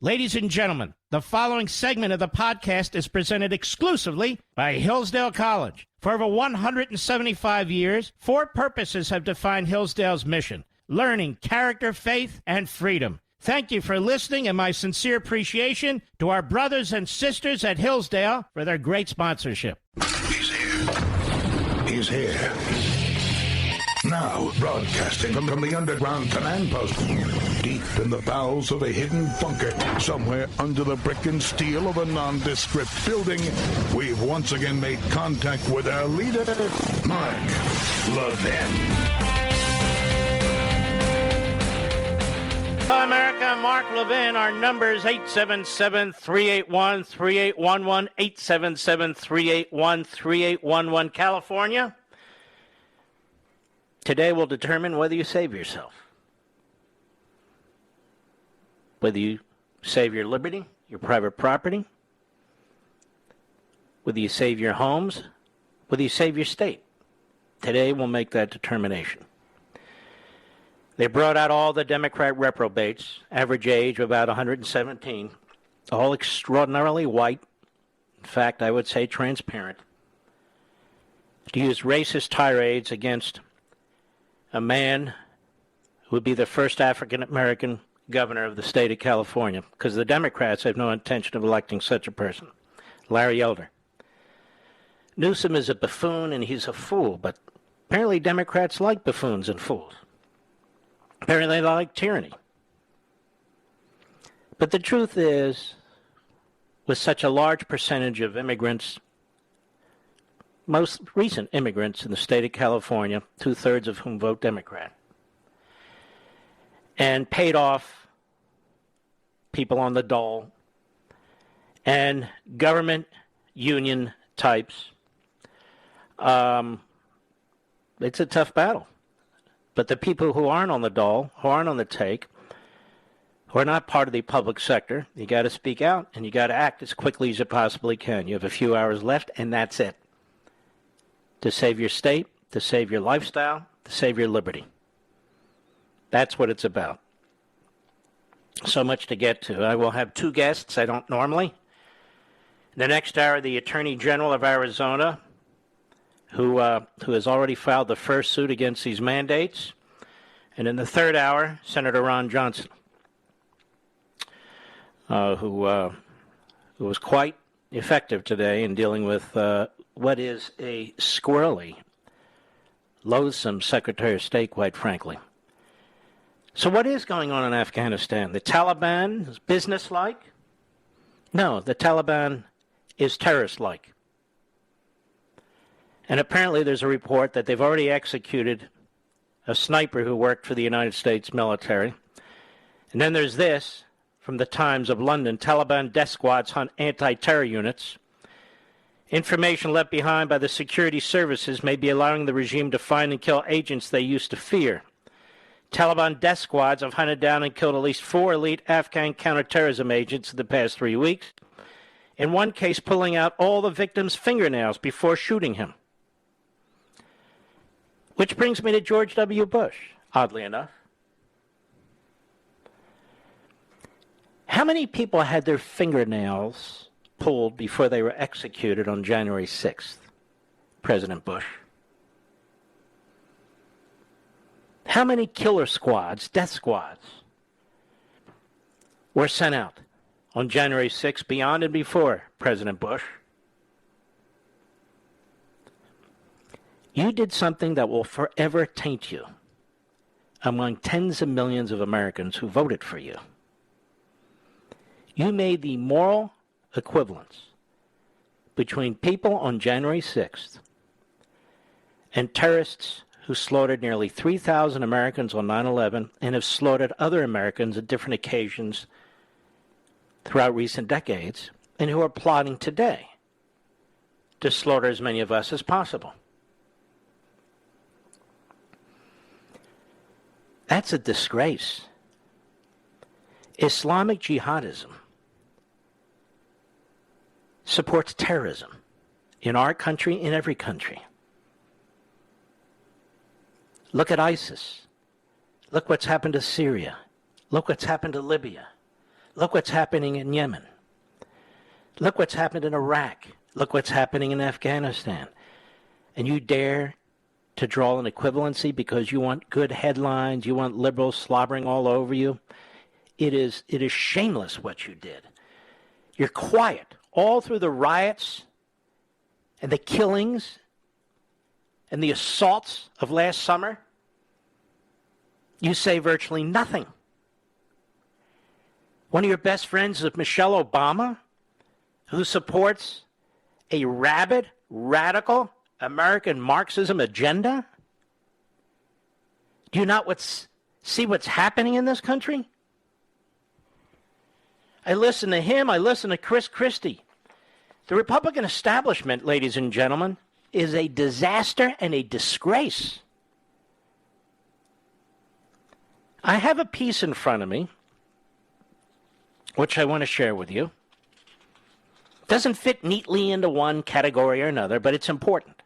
Ladies and gentlemen, the following segment of the podcast is presented exclusively by Hillsdale College. For over 175 years, four purposes have defined Hillsdale's mission: learning, character, faith, and freedom. Thank you for listening, and my sincere appreciation to our brothers and sisters at Hillsdale for their great sponsorship. He's here. He's here. Now, broadcasting from the underground command post, deep in the bowels of a hidden bunker, somewhere under the brick and steel of a nondescript building, we've once again made contact with our leader, Mark Levin. Hello, America. Mark Levin. Our number is 877-381-3811, 877-381-3811, California. Today will determine whether you save yourself. Whether you save your liberty, your private property, whether you save your homes, whether you save your state. Today will make that determination. They brought out all the Democrat reprobates, average age of about 117, all extraordinarily white, in fact, I would say transparent, to use racist tirades against a man who would be the first African-American governor of the state of California, because the Democrats have no intention of electing such a person, Larry Elder. Newsom is a buffoon and he's a fool, but apparently Democrats like buffoons and fools. Apparently they like tyranny. But the truth is, with such a large percentage of immigrants, most recent immigrants in the state of California, 2/3 of whom vote Democrat, and paid off people on the dole, and government union types, it's a tough battle. But the people who aren't on the dole, who aren't on the take, who are not part of the public sector, you got to speak out and you got to act as quickly as you possibly can. You have a few hours left, and that's it. To save your state, to save your lifestyle, to save your liberty. That's what it's about. So much to get to. I will have two guests I don't normally. In the next hour, the Attorney General of Arizona, who has already filed the first suit against these mandates. And in the third hour, Senator Ron Johnson, who was quite effective today in dealing with what is a squirrely, loathsome Secretary of State, quite frankly. So what is going on in Afghanistan? The Taliban is business-like? No, the Taliban is terrorist-like. And apparently there's a report that they've already executed a sniper who worked for the United States military. And then there's this from the Times of London: Taliban death squads hunt anti-terror units. Information left behind by the security services may be allowing the regime to find and kill agents they used to fear. Taliban death squads have hunted down and killed at least 4 elite Afghan counterterrorism agents in the past 3 weeks, in one case pulling out all the victim's fingernails before shooting him. Which brings me to George W. Bush, oddly enough. How many people had their fingernails pulled before they were executed on January 6th, President Bush? How many killer squads, death squads, were sent out on January 6th, beyond and before President Bush? You did something that will forever taint you among tens of millions of Americans who voted for you. You made the moral equivalence between people on January 6th and terrorists who slaughtered nearly 3,000 Americans on 9/11 and have slaughtered other Americans at different occasions throughout recent decades, and who are plotting today to slaughter as many of us as possible. That's a disgrace. Islamic jihadism supports terrorism in our country, in every country. Look at ISIS. Look what's happened to Syria. Look what's happened to Libya. Look what's happening in Yemen. Look what's happened in Iraq. Look what's happening in Afghanistan. And you dare to draw an equivalency because you want good headlines, you want liberals slobbering all over you? It is shameless what you did. You're quiet all through the riots and the killings and the assaults of last summer. You say virtually nothing. One of your best friends is Michelle Obama, who supports a rabid, radical American Marxism agenda? Do you not see what's happening in this country? I listen to him. I listen to Chris Christie. The Republican establishment, ladies and gentlemen, is a disaster and a disgrace. I have a piece in front of me, which I want to share with you. Doesn't fit neatly into one category or another, but it's important.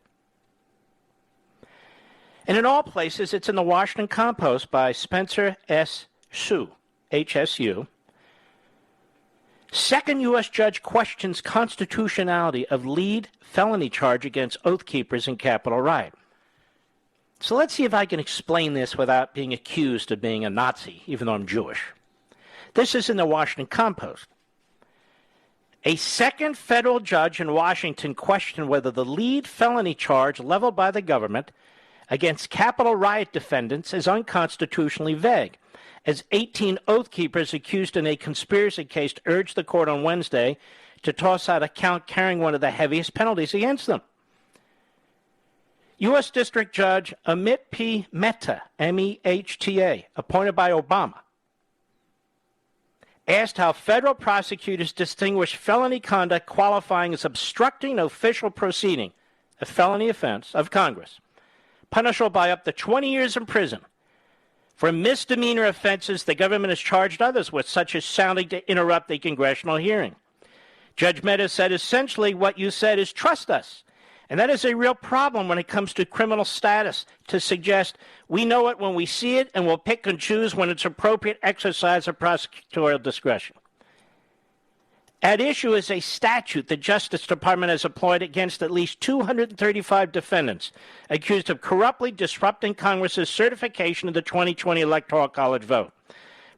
And in all places, it's in the Washington Compost by Spencer S. Hsu, HSU. Second U.S. judge questions constitutionality of lead felony charge against Oath Keepers in Capitol riot. So let's see if I can explain this without being accused of being a Nazi, even though I'm Jewish. This is in the Washington Compost. A second federal judge in Washington questioned whether the lead felony charge leveled by the government against Capitol riot defendants is unconstitutionally vague, as 18 Oath Keepers accused in a conspiracy case urged the court on Wednesday to toss out a count carrying one of the heaviest penalties against them. U.S. District Judge Amit P. Mehta, M-E-H-T-A, appointed by Obama, asked how federal prosecutors distinguish felony conduct qualifying as obstructing official proceeding, a felony offense of Congress, punishable by up to 20 years in prison. For misdemeanor offenses, the government has charged others with, such as sounding to interrupt a congressional hearing. Judge Mehta said, essentially what you said is trust us. And that is a real problem when it comes to criminal status, to suggest we know it when we see it and we'll pick and choose when it's appropriate exercise of prosecutorial discretion. At issue is a statute the Justice Department has employed against at least 235 defendants accused of corruptly disrupting Congress's certification of the 2020 Electoral College vote.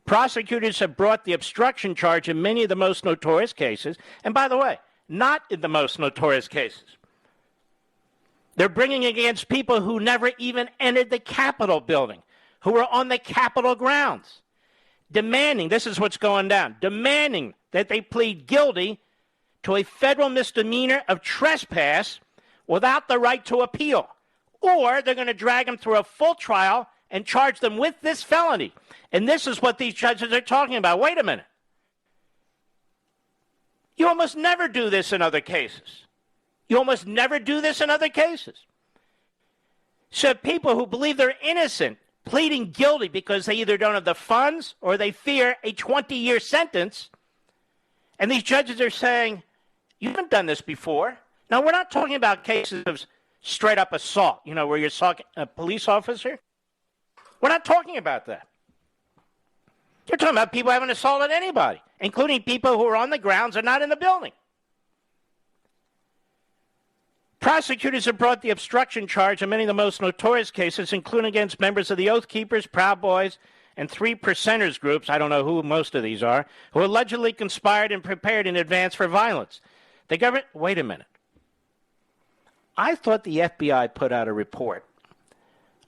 Prosecutors have brought the obstruction charge in many of the most notorious cases, and by the way, not in the most notorious cases. They're bringing against people who never even entered the Capitol building, who were on the Capitol grounds, demanding, this is what's going down, demanding that they plead guilty to a federal misdemeanor of trespass without the right to appeal. Or they're going to drag them through a full trial and charge them with this felony. And this is what these judges are talking about. Wait a minute. You almost never do this in other cases. You almost never do this in other cases. So people who believe they're innocent pleading guilty because they either don't have the funds or they fear a 20-year sentence, and these judges are saying, you haven't done this before. Now, we're not talking about cases of straight-up assault, where you're assaulting a police officer. We're not talking about that. You're talking about people who haven't assaulted anybody, including people who are on the grounds or not in the building. Prosecutors have brought the obstruction charge in many of the most notorious cases, including against members of the Oath Keepers, Proud Boys, and 3 percenters groups, I don't know who most of these are, who allegedly conspired and prepared in advance for violence. The government, wait a minute. I thought the FBI put out a report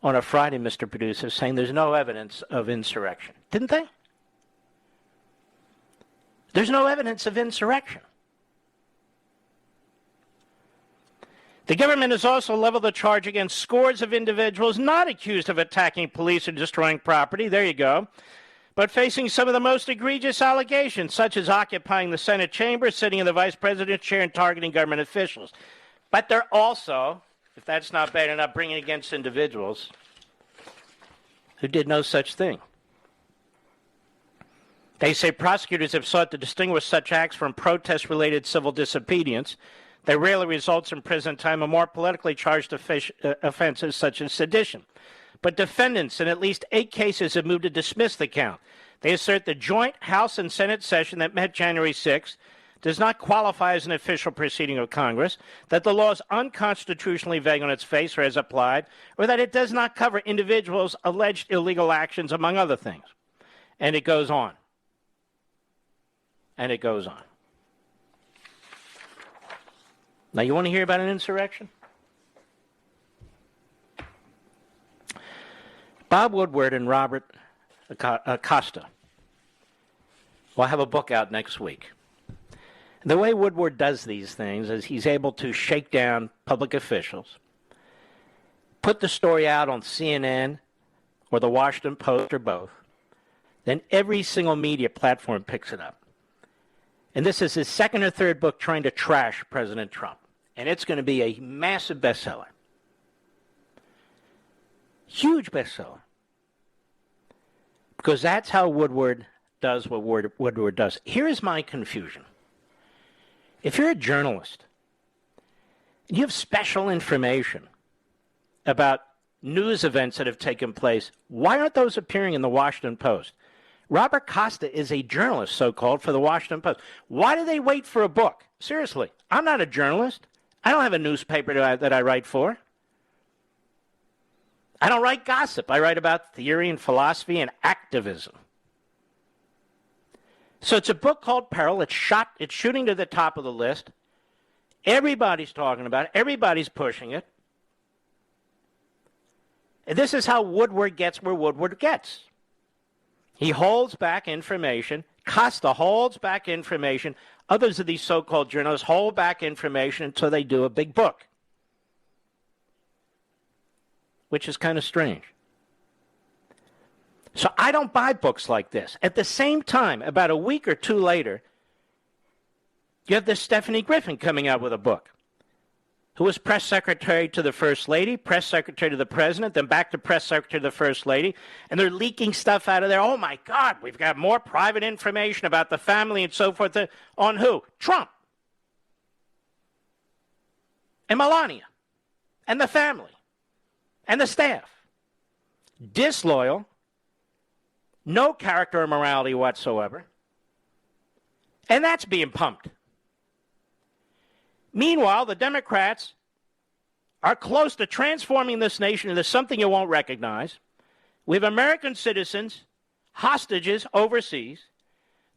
on a Friday, Mr. Producer, saying there's no evidence of insurrection. Didn't they? There's no evidence of insurrection. The government has also leveled the charge against scores of individuals not accused of attacking police or destroying property, there you go, but facing some of the most egregious allegations, such as occupying the Senate chamber, sitting in the vice president's chair, and targeting government officials. But they're also, if that's not bad enough, bringing against individuals who did no such thing. They say prosecutors have sought to distinguish such acts from protest-related civil disobedience that rarely results in prison time or more politically charged offenses such as sedition. But defendants in at least 8 cases have moved to dismiss the count. They assert the joint House and Senate session that met January 6th does not qualify as an official proceeding of Congress, that the law is unconstitutionally vague on its face or as applied, or that it does not cover individuals' alleged illegal actions, among other things. And it goes on. And it goes on. Now, you want to hear about an insurrection? Bob Woodward and Robert Acosta will have a book out next week. The way Woodward does these things is he's able to shake down public officials, put the story out on CNN or the Washington Post or both, then every single media platform picks it up. And this is his second or third book trying to trash President Trump. And it's going to be a massive bestseller. Huge bestseller. Because that's how Woodward does what Woodward does. Here is my confusion. If you're a journalist, and you have special information about news events that have taken place, why aren't those appearing in the Washington Post? Robert Costa is a journalist, so-called, for the Washington Post. Why do they wait for a book? Seriously, I'm not a journalist. I don't have a newspaper that I write for. I don't write gossip. I write about theory and philosophy and activism. So it's a book called Peril. It's shooting to the top of the list. Everybody's talking about it. Everybody's pushing it. And this is how Woodward gets where Woodward gets. He holds back information. Costa holds back information. Others of these so-called journalists hold back information until they do a big book, which is kind of strange. So I don't buy books like this. At the same time, about a week or two later, you have this Stephanie Griffin coming out with a book, who was press secretary to the First Lady, press secretary to the President, then back to press secretary to the First Lady, and they're leaking stuff out of there. Oh, my God, we've got more private information about the family and so forth. On who? Trump. And Melania. And the family. And the staff. Disloyal. No character or morality whatsoever. And that's being pumped. Meanwhile, the Democrats are close to transforming this nation into something you won't recognize. We have American citizens, hostages overseas.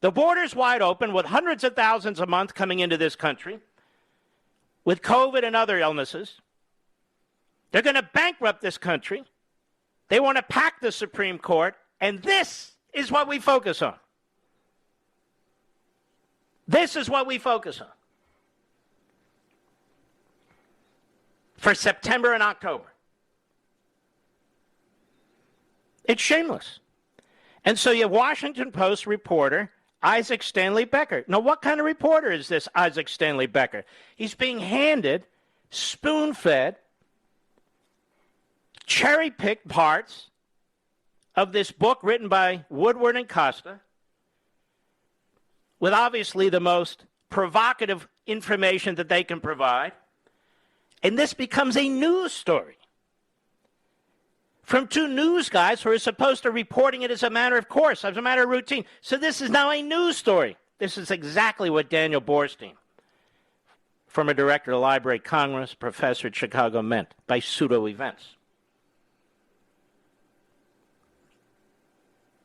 The border's wide open with hundreds of thousands a month coming into this country with COVID and other illnesses. They're going to bankrupt this country. They want to pack the Supreme Court. And this is what we focus on. This is what we focus on. For September and October. It's shameless. And so you have Washington Post reporter Isaac Stanley Becker. Now, what kind of reporter is this Isaac Stanley Becker? He's being handed, spoon-fed, cherry-picked parts of this book written by Woodward and Costa, with obviously the most provocative information that they can provide. And this becomes a news story from two news guys who are supposed to reporting it as a matter of course, as a matter of routine. So this is now a news story. This is exactly what Daniel Borstein, former director of the Library of Congress, professor at Chicago, meant by pseudo-events.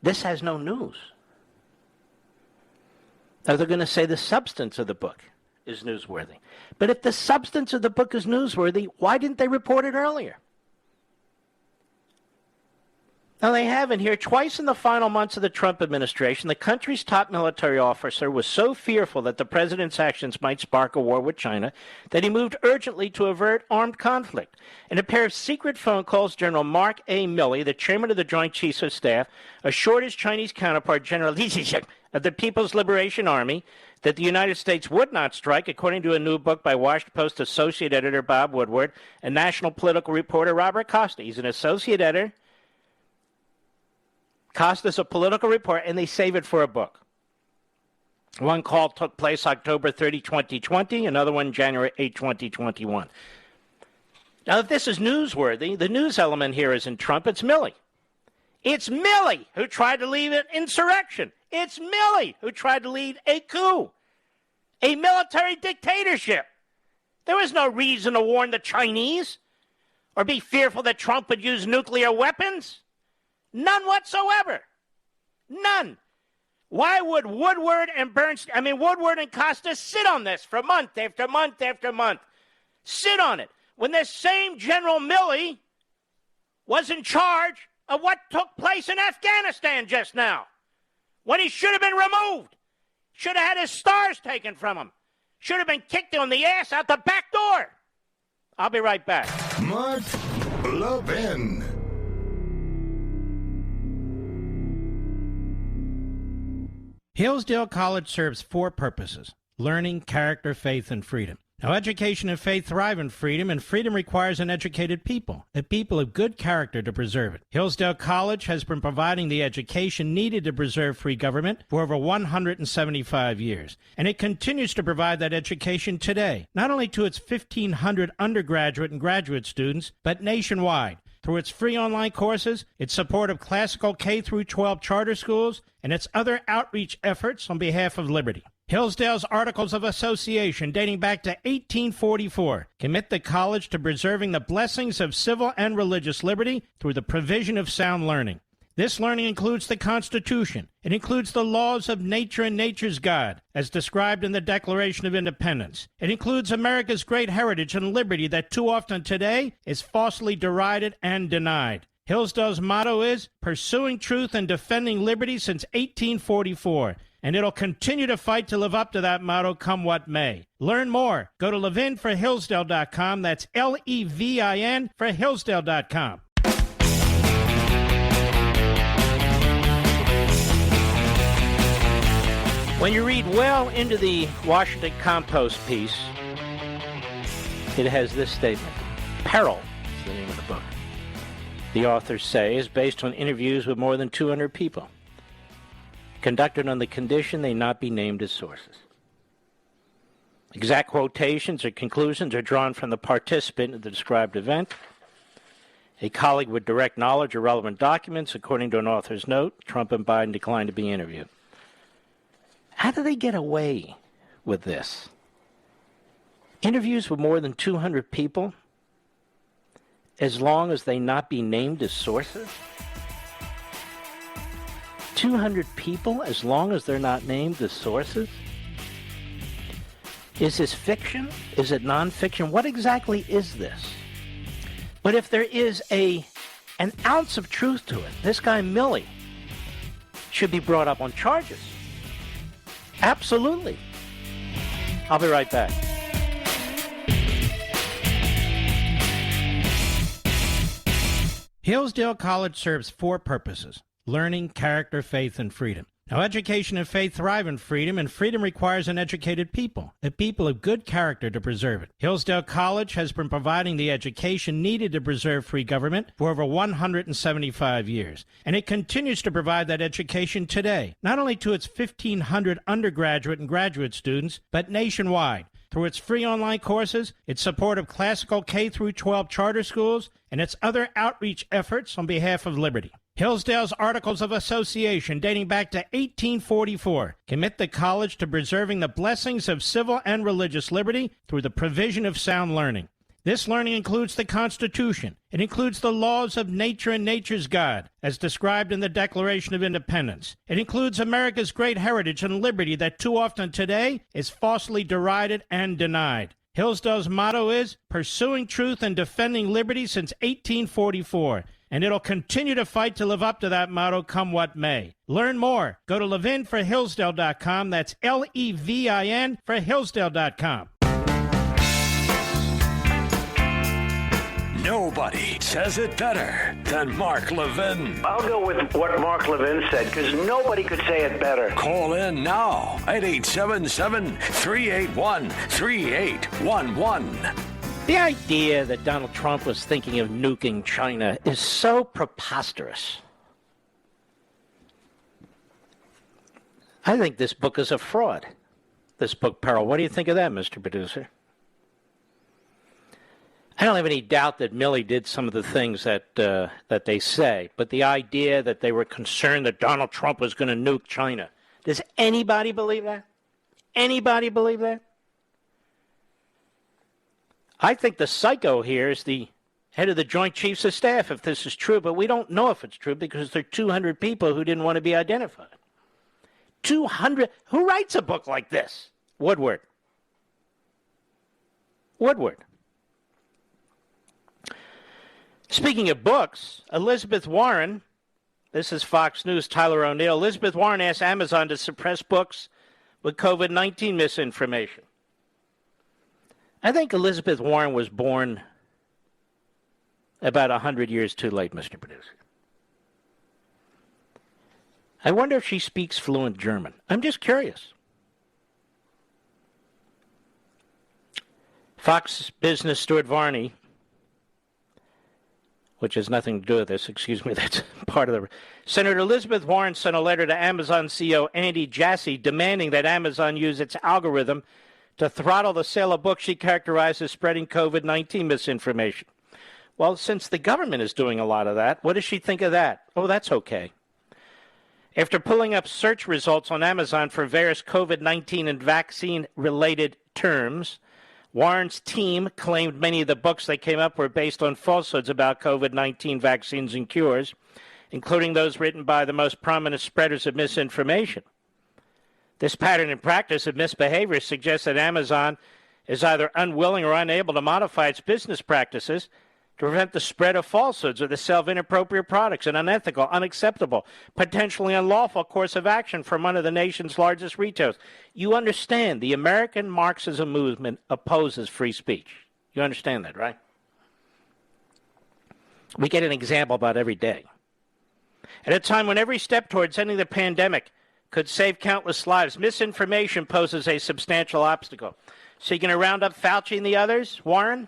This has no news. Now they're going to say the substance of the book is newsworthy. But if the substance of the book is newsworthy, why didn't they report it earlier? Now, they haven't here. Twice in the final months of the Trump administration, the country's top military officer was so fearful that the president's actions might spark a war with China that he moved urgently to avert armed conflict. In a pair of secret phone calls, General Mark A. Milley, the chairman of the Joint Chiefs of Staff, assured his Chinese counterpart, General Li Zhixing, of the People's Liberation Army, that the United States would not strike, according to a new book by Washington Post associate editor Bob Woodward and national political reporter Robert Costa. He's an associate editor. Costa's a political reporter, and they save it for a book. One call took place October 30, 2020, another one January 8, 2021. Now, if this is newsworthy, the news element here isn't Trump, it's Milley. It's Milley who tried to lead an insurrection. It's Milley who tried to lead a coup, a military dictatorship. There was no reason to warn the Chinese or be fearful that Trump would use nuclear weapons. None whatsoever. None. Why would Woodward and Costa sit on this for month after month after month? Sit on it when this same General Milley was in charge of what took place in Afghanistan just now, when he should have been removed, should have had his stars taken from him, should have been kicked on the ass out the back door. I'll be right back. Mark Levin. Hillsdale College serves four purposes: learning, character, faith, and freedom. Now, education and faith thrive in freedom, and freedom requires an educated people, a people of good character to preserve it. Hillsdale College has been providing the education needed to preserve free government for over 175 years, and it continues to provide that education today, not only to its 1,500 undergraduate and graduate students, but nationwide, through its free online courses, its support of classical K-12 charter schools, and its other outreach efforts on behalf of liberty. Hillsdale's Articles of Association, dating back to 1844, commit the college to preserving the blessings of civil and religious liberty through the provision of sound learning. This learning includes the Constitution. It includes the laws of nature and nature's God, as described in the Declaration of Independence. It includes America's great heritage and liberty that too often today is falsely derided and denied. Hillsdale's motto is pursuing truth and defending liberty since 1844. And it'll continue to fight to live up to that motto, come what may. Learn more. Go to ləvɪn4hillsdale.com. That's L-E-V-I-N for Hillsdale.com. When you read well into the Washington Compost piece, it has this statement. Peril is the name of the book. The authors say is based on interviews with more than 200 people, conducted on the condition they not be named as sources. Exact quotations or conclusions are drawn from the participant in the described event. A colleague with direct knowledge of relevant documents, according to an author's note, Trump and Biden declined to be interviewed. How do they get away with this? Interviews with more than 200 people, as long as they not be named as sources? 200 people, as long as they're not named as sources? Is this fiction? Is it nonfiction? What exactly is this? But if there is an ounce of truth to it, this guy Milley should be brought up on charges. Absolutely. I'll be right back. Hillsdale College serves four purposes: learning, character, faith, and freedom. Now, education and faith thrive in freedom, and freedom requires an educated people, a people of good character to preserve it. Hillsdale College has been providing the education needed to preserve free government for over 175 years, and it continues to provide that education today, not only to its 1,500 undergraduate and graduate students, but nationwide, through its free online courses, its support of classical K-12 charter schools, and its other outreach efforts on behalf of liberty. Hillsdale's Articles of Association, dating back to 1844, commit the college to preserving the blessings of civil and religious liberty through the provision of sound learning. This learning includes the Constitution. It includes the laws of nature and nature's God, as described in the Declaration of Independence. It includes America's great heritage and liberty that too often today is falsely derided and denied. Hillsdale's motto is pursuing truth and defending liberty since 1844. And it'll continue to fight to live up to that motto, come what may. Learn more. Go to ləvɪn4hillsdale.com. That's L-E-V-I-N for Hillsdale.com. Nobody says it better than Mark Levin. I'll go with what Mark Levin said, because nobody could say it better. Call in now at 877-381-3811. The idea that Donald Trump was thinking of nuking China is so preposterous. I think this book is a fraud. This book, Peril. What do you think of that, Mr. Producer? I don't have any doubt that Milley did some of the things that they say, but the idea that they were concerned that Donald Trump was going to nuke China, does anybody believe that? Anybody believe that? I think the psycho here is the head of the Joint Chiefs of Staff, if this is true, but we don't know if it's true because there are 200 people who didn't want to be identified. 200? Who writes a book like this? Woodward. Speaking of books, Elizabeth Warren, this is Fox News, Tyler O'Neill, Elizabeth Warren asked Amazon to suppress books with COVID-19 misinformation. I think Elizabeth Warren was born about 100 years too late, Mr. Producer. I wonder if she speaks fluent German. I'm just curious. Fox Business Stuart Varney, which has nothing to do with this, excuse me, that's part of the... Senator Elizabeth Warren sent a letter to Amazon CEO Andy Jassy demanding that Amazon use its algorithm to throttle the sale of books she characterized as spreading COVID-19 misinformation. Well, since the government is doing a lot of that, what does she think of that? Oh, that's okay. After pulling up search results on Amazon for various COVID-19 and vaccine-related terms, Warren's team claimed many of the books they came up were based on falsehoods about COVID-19 vaccines and cures, including those written by the most prominent spreaders of misinformation. This pattern and practice of misbehavior suggests that Amazon is either unwilling or unable to modify its business practices to prevent the spread of falsehoods or the sale of inappropriate products, an unethical, unacceptable, potentially unlawful course of action from one of the nation's largest retailers. You understand the American Marxism movement opposes free speech. You understand that, right? We get an example about every day. At a time when every step towards ending the pandemic could save countless lives, misinformation poses a substantial obstacle. So you're going to round up Fauci and the others, Warren?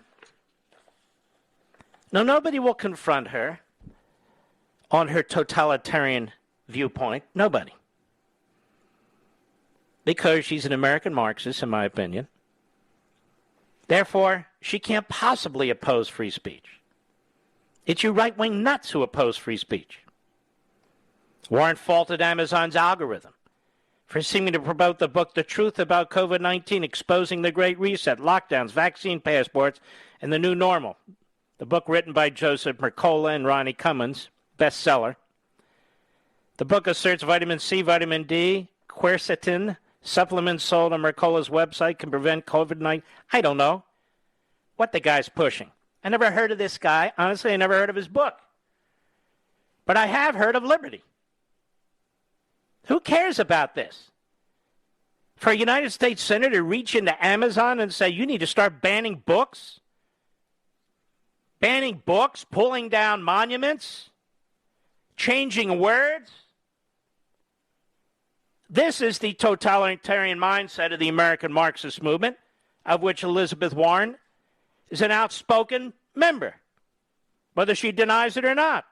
No, nobody will confront her on her totalitarian viewpoint. Nobody. Because she's an American Marxist, in my opinion. Therefore, she can't possibly oppose free speech. It's you right-wing nuts who oppose free speech. Warren faulted Amazon's algorithm for seeming to promote the book The Truth About COVID-19, Exposing the Great Reset, Lockdowns, Vaccine Passports, and the New Normal. The book written by Joseph Mercola and Ronnie Cummins, bestseller. The book asserts vitamin C, vitamin D, quercetin, supplements sold on Mercola's website can prevent COVID-19. I don't know what the guy's pushing. I never heard of this guy. Honestly, I never heard of his book. But I have heard of liberty. Who cares about this? For a United States Senator to reach into Amazon and say, you need to start banning books? Banning books, pulling down monuments, changing words. This is the totalitarian mindset of the American Marxist movement, of which Elizabeth Warren is an outspoken member, whether she denies it or not.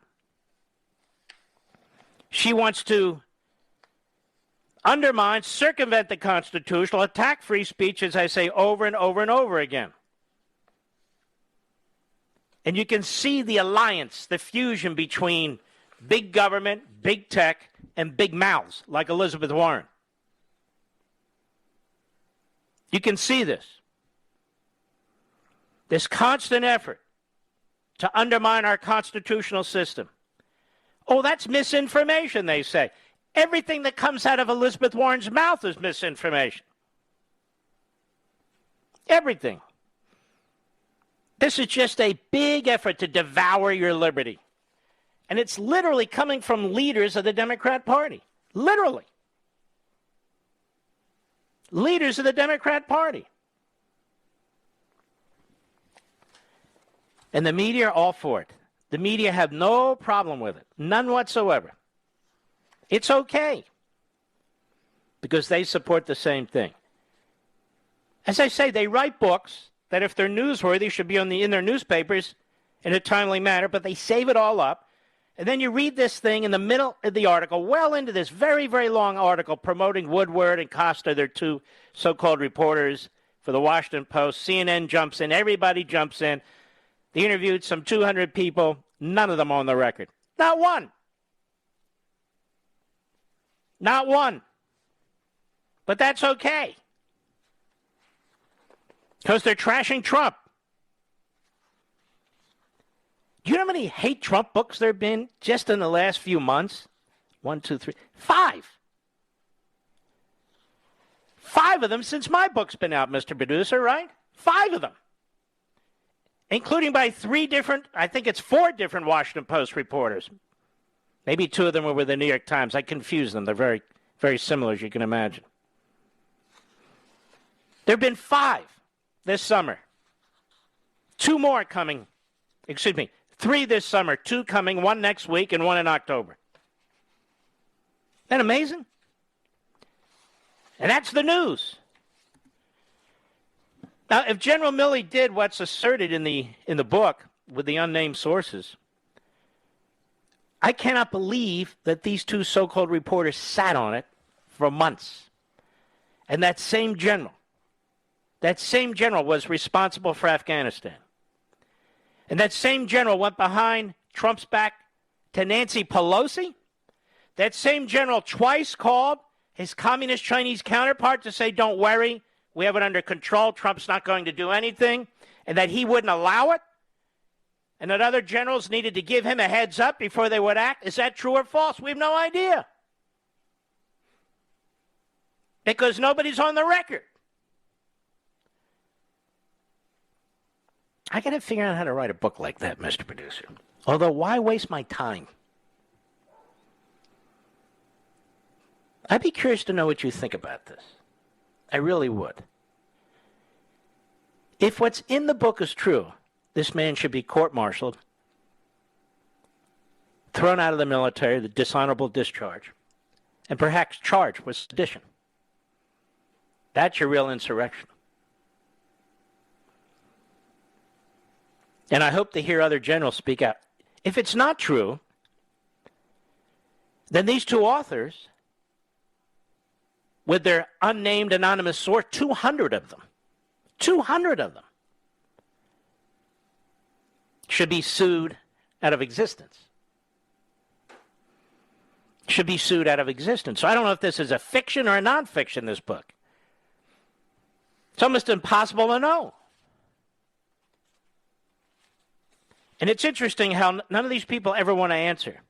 She wants to undermine, circumvent the Constitution, attack free speech, as I say, over and over and over again. And you can see the alliance, the fusion between big government, big tech, and big mouths like Elizabeth Warren. You can see this. This constant effort to undermine our constitutional system. Oh, that's misinformation, they say. Everything that comes out of Elizabeth Warren's mouth is misinformation. Everything. This is just a big effort to devour your liberty. And it's literally coming from leaders of the Democrat Party. Literally. Leaders of the Democrat Party. And the media are all for it. The media have no problem with it. None whatsoever. It's okay. Because they support the same thing. As I say, they write books that if they're newsworthy should be in their newspapers in a timely manner, but they save it all up. And then you read this thing in the middle of the article, well into this very, very long article promoting Woodward and Costa, their two so-called reporters for the Washington Post. CNN jumps in. Everybody jumps in. They interviewed some 200 people, none of them on the record. Not one. Not one. But that's okay. Because they're trashing Trump. Do you know how many hate Trump books there have been just in the last few months? 1, 2, 3, 5. 5 of them since my book's been out, Mr. Producer, right? 5 of them. Including by 3 different, I think it's 4 different Washington Post reporters. Maybe 2 of them were with the New York Times. I confuse them. They're very, very similar, as you can imagine. There have been 5 this summer. 2 more coming. 3 this summer. 2 coming, 1 next week and 1 in October. Isn't that amazing? And that's the news. Now, if General Milley did what's asserted in the book with the unnamed sources, I cannot believe that these 2 so-called reporters sat on it for months. And that same general was responsible for Afghanistan. And that same general went behind Trump's back to Nancy Pelosi. That same general twice called his communist Chinese counterpart to say, don't worry, we have it under control, Trump's not going to do anything, and that he wouldn't allow it, and that other generals needed to give him a heads up before they would act. Is that true or false? We have no idea. Because nobody's on the record. I got to figure out how to write a book like that, Mr. Producer. Although, why waste my time? I'd be curious to know what you think about this. I really would. If what's in the book is true, this man should be court-martialed, thrown out of the military, the dishonorable discharge, and perhaps charged with sedition. That's your real insurrection. And I hope to hear other generals speak out. If it's not true, then these 2 authors, with their unnamed anonymous source, 200 of them, should be sued out of existence. So I don't know if this is a fiction or a nonfiction, this book. It's almost impossible to know. And it's interesting how none of these people ever want to answer.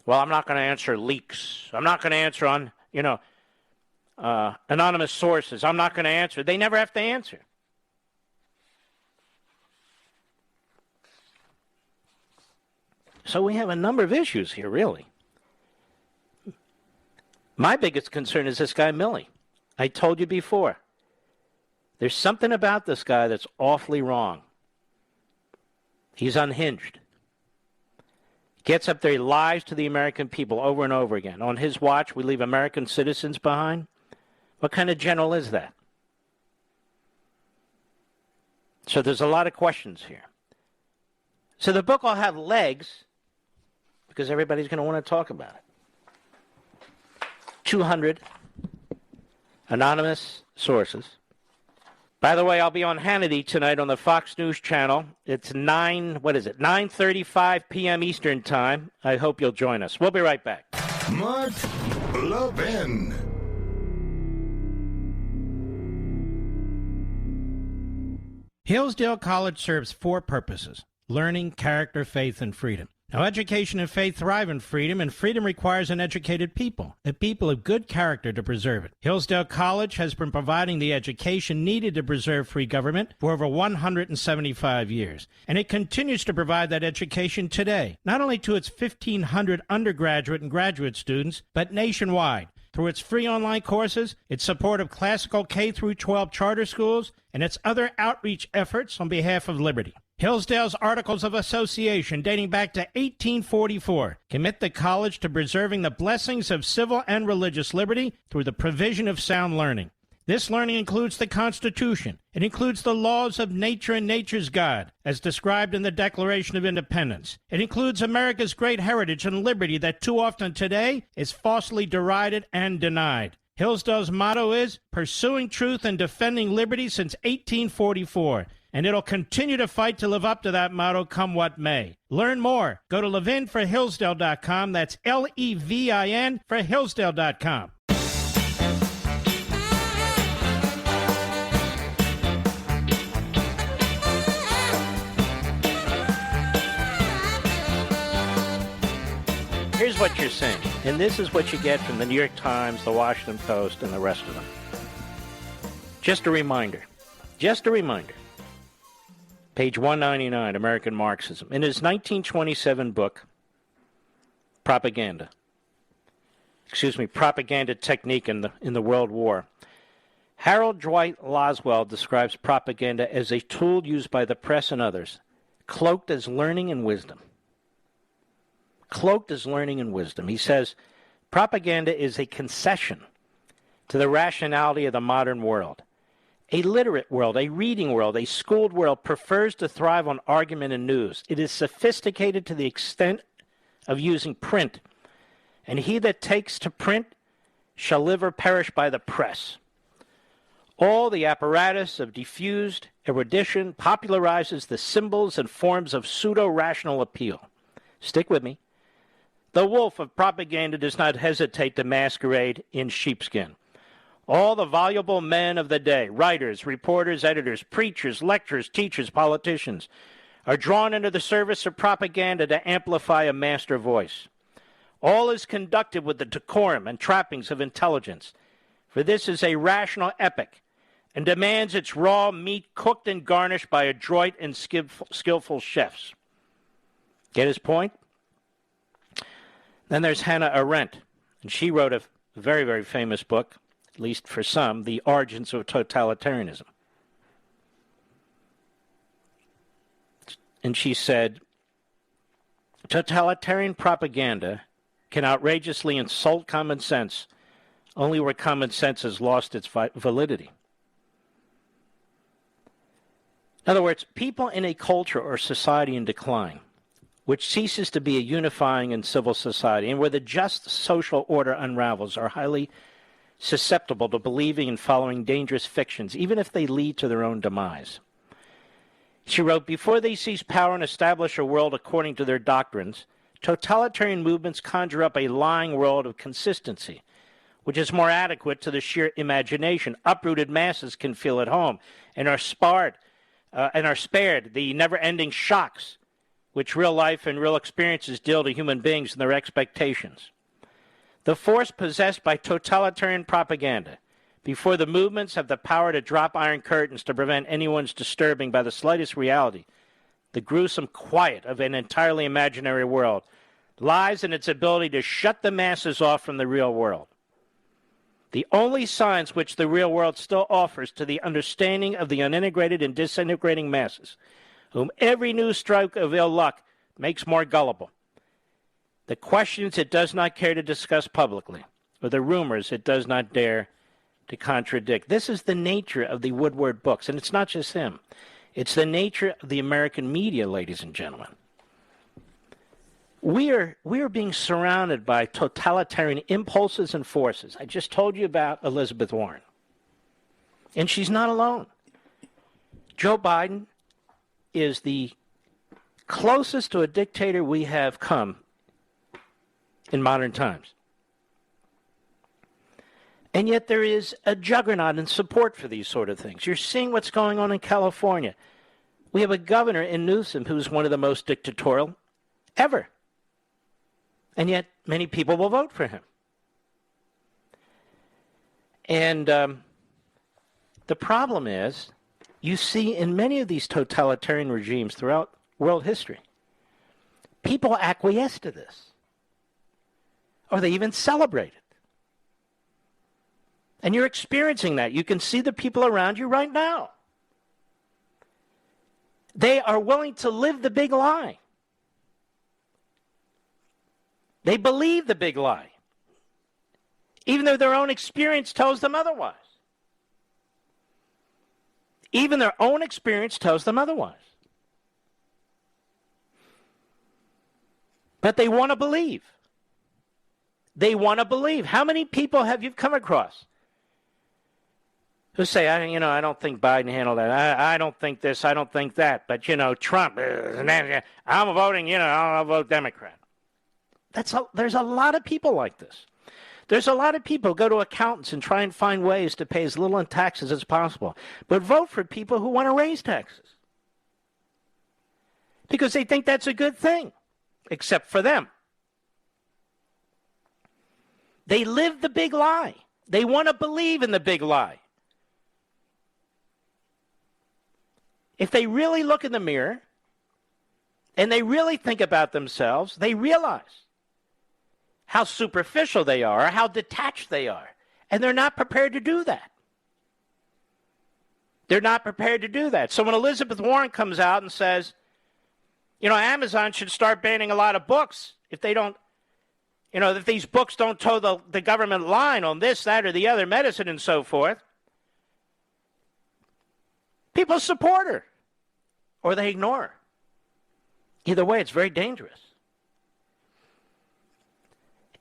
Well, I'm not going to answer leaks. I'm not going to answer on, anonymous sources. I'm not going to answer. They never have to answer. So we have a number of issues here, really. My biggest concern is this guy, Milley. I told you before. There's something about this guy that's awfully wrong. He's unhinged. Gets up there, he lies to the American people over and over again. On his watch, we leave American citizens behind. What kind of general is that? So there's a lot of questions here. So the book will have legs because everybody's going to want to talk about it. 200 anonymous sources. By the way, I'll be on Hannity tonight on the Fox News channel. It's 9:35 p.m. Eastern Time. I hope you'll join us. We'll be right back. Mark Levin. Hillsdale College serves 4 purposes: learning, character, faith, and freedom. Now, education and faith thrive in freedom, and freedom requires an educated people, a people of good character to preserve it. Hillsdale College has been providing the education needed to preserve free government for over 175 years, and it continues to provide that education today, not only to its 1,500 undergraduate and graduate students, but nationwide, through its free online courses, its support of classical K-12 charter schools, and its other outreach efforts on behalf of liberty. Hillsdale's Articles of Association, dating back to 1844, commit the college to preserving the blessings of civil and religious liberty through the provision of sound learning. This learning includes the Constitution. It includes the laws of nature and nature's God, as described in the Declaration of Independence. It includes America's great heritage and liberty that too often today is falsely derided and denied. Hillsdale's motto is pursuing truth and defending liberty since 1844. and it'll continue to fight to live up to that motto, come what may. Learn more. Go to ləvɪn4hillsdale.com. That's Levin for Hillsdale.com. Here's what you're seeing, and this is what you get from the New York Times, the Washington Post, and the rest of them. Just a reminder. Page 199, American Marxism. In his 1927 book, Propaganda Technique in the World War, Harold Dwight Laswell describes propaganda as a tool used by the press and others, cloaked as learning and wisdom. He says, propaganda is a concession to the rationality of the modern world. A literate world, a reading world, a schooled world prefers to thrive on argument and news. It is sophisticated to the extent of using print, and he that takes to print shall live or perish by the press. All the apparatus of diffused erudition popularizes the symbols and forms of pseudo-rational appeal. Stick with me. The wolf of propaganda does not hesitate to masquerade in sheepskin. All the voluble men of the day, writers, reporters, editors, preachers, lecturers, teachers, politicians, are drawn into the service of propaganda to amplify a master voice. All is conducted with the decorum and trappings of intelligence, for this is a rational epoch, and demands its raw meat cooked and garnished by adroit and skillful chefs. Get his point? Then there's Hannah Arendt, and she wrote a very, very famous book, at least for some, The Origins of Totalitarianism. And she said, totalitarian propaganda can outrageously insult common sense only where common sense has lost its validity. In other words, people in a culture or society in decline, which ceases to be a unifying and civil society, and where the just social order unravels, are highly susceptible to believing and following dangerous fictions, even if they lead to their own demise. She wrote, before they seize power and establish a world according to their doctrines, totalitarian movements conjure up a lying world of consistency, which is more adequate to the sheer imagination. Uprooted masses can feel at home and are spared the never-ending shocks which real life and real experiences deal to human beings and their expectations. The force possessed by totalitarian propaganda, before the movements have the power to drop iron curtains to prevent anyone's disturbing by the slightest reality the gruesome quiet of an entirely imaginary world, lies in its ability to shut the masses off from the real world. The only signs which the real world still offers to the understanding of the unintegrated and disintegrating masses, whom every new stroke of ill luck makes more gullible, the questions it does not care to discuss publicly, or the rumors it does not dare to contradict. This is the nature of the Woodward books, and it's not just him. It's the nature of the American media, ladies and gentlemen. We are being surrounded by totalitarian impulses and forces. I just told you about Elizabeth Warren. And she's not alone. Joe Biden is the closest to a dictator we have come in modern times. And yet there is a juggernaut in support for these sort of things. You're seeing what's going on in California. We have a governor in Newsom who's one of the most dictatorial ever. And yet many people will vote for him. And the problem is, you see in many of these totalitarian regimes throughout world history, people acquiesce to this. Or they even celebrate it. And you're experiencing that. You can see the people around you right now. They are willing to live the big lie. They believe the big lie, even though their own experience tells them otherwise. Even their own experience tells them otherwise. But they want to believe. They want to believe. How many people have you come across who say, I don't think Biden handled that. I don't think this. I don't think that. But, Trump, I'm voting, I'll vote Democrat. There's a lot of people like this. There's a lot of people who go to accountants and try and find ways to pay as little in taxes as possible, but vote for people who want to raise taxes because they think that's a good thing, except for them. They live the big lie. They want to believe in the big lie. If they really look in the mirror and they really think about themselves, they realize how superficial they are, how detached they are. And they're not prepared to do that. They're not prepared to do that. So when Elizabeth Warren comes out and says, Amazon should start banning a lot of books if they don't, if these books don't toe the government line on this, that, or the other, medicine and so forth, people support her or they ignore her. Either way, it's very dangerous.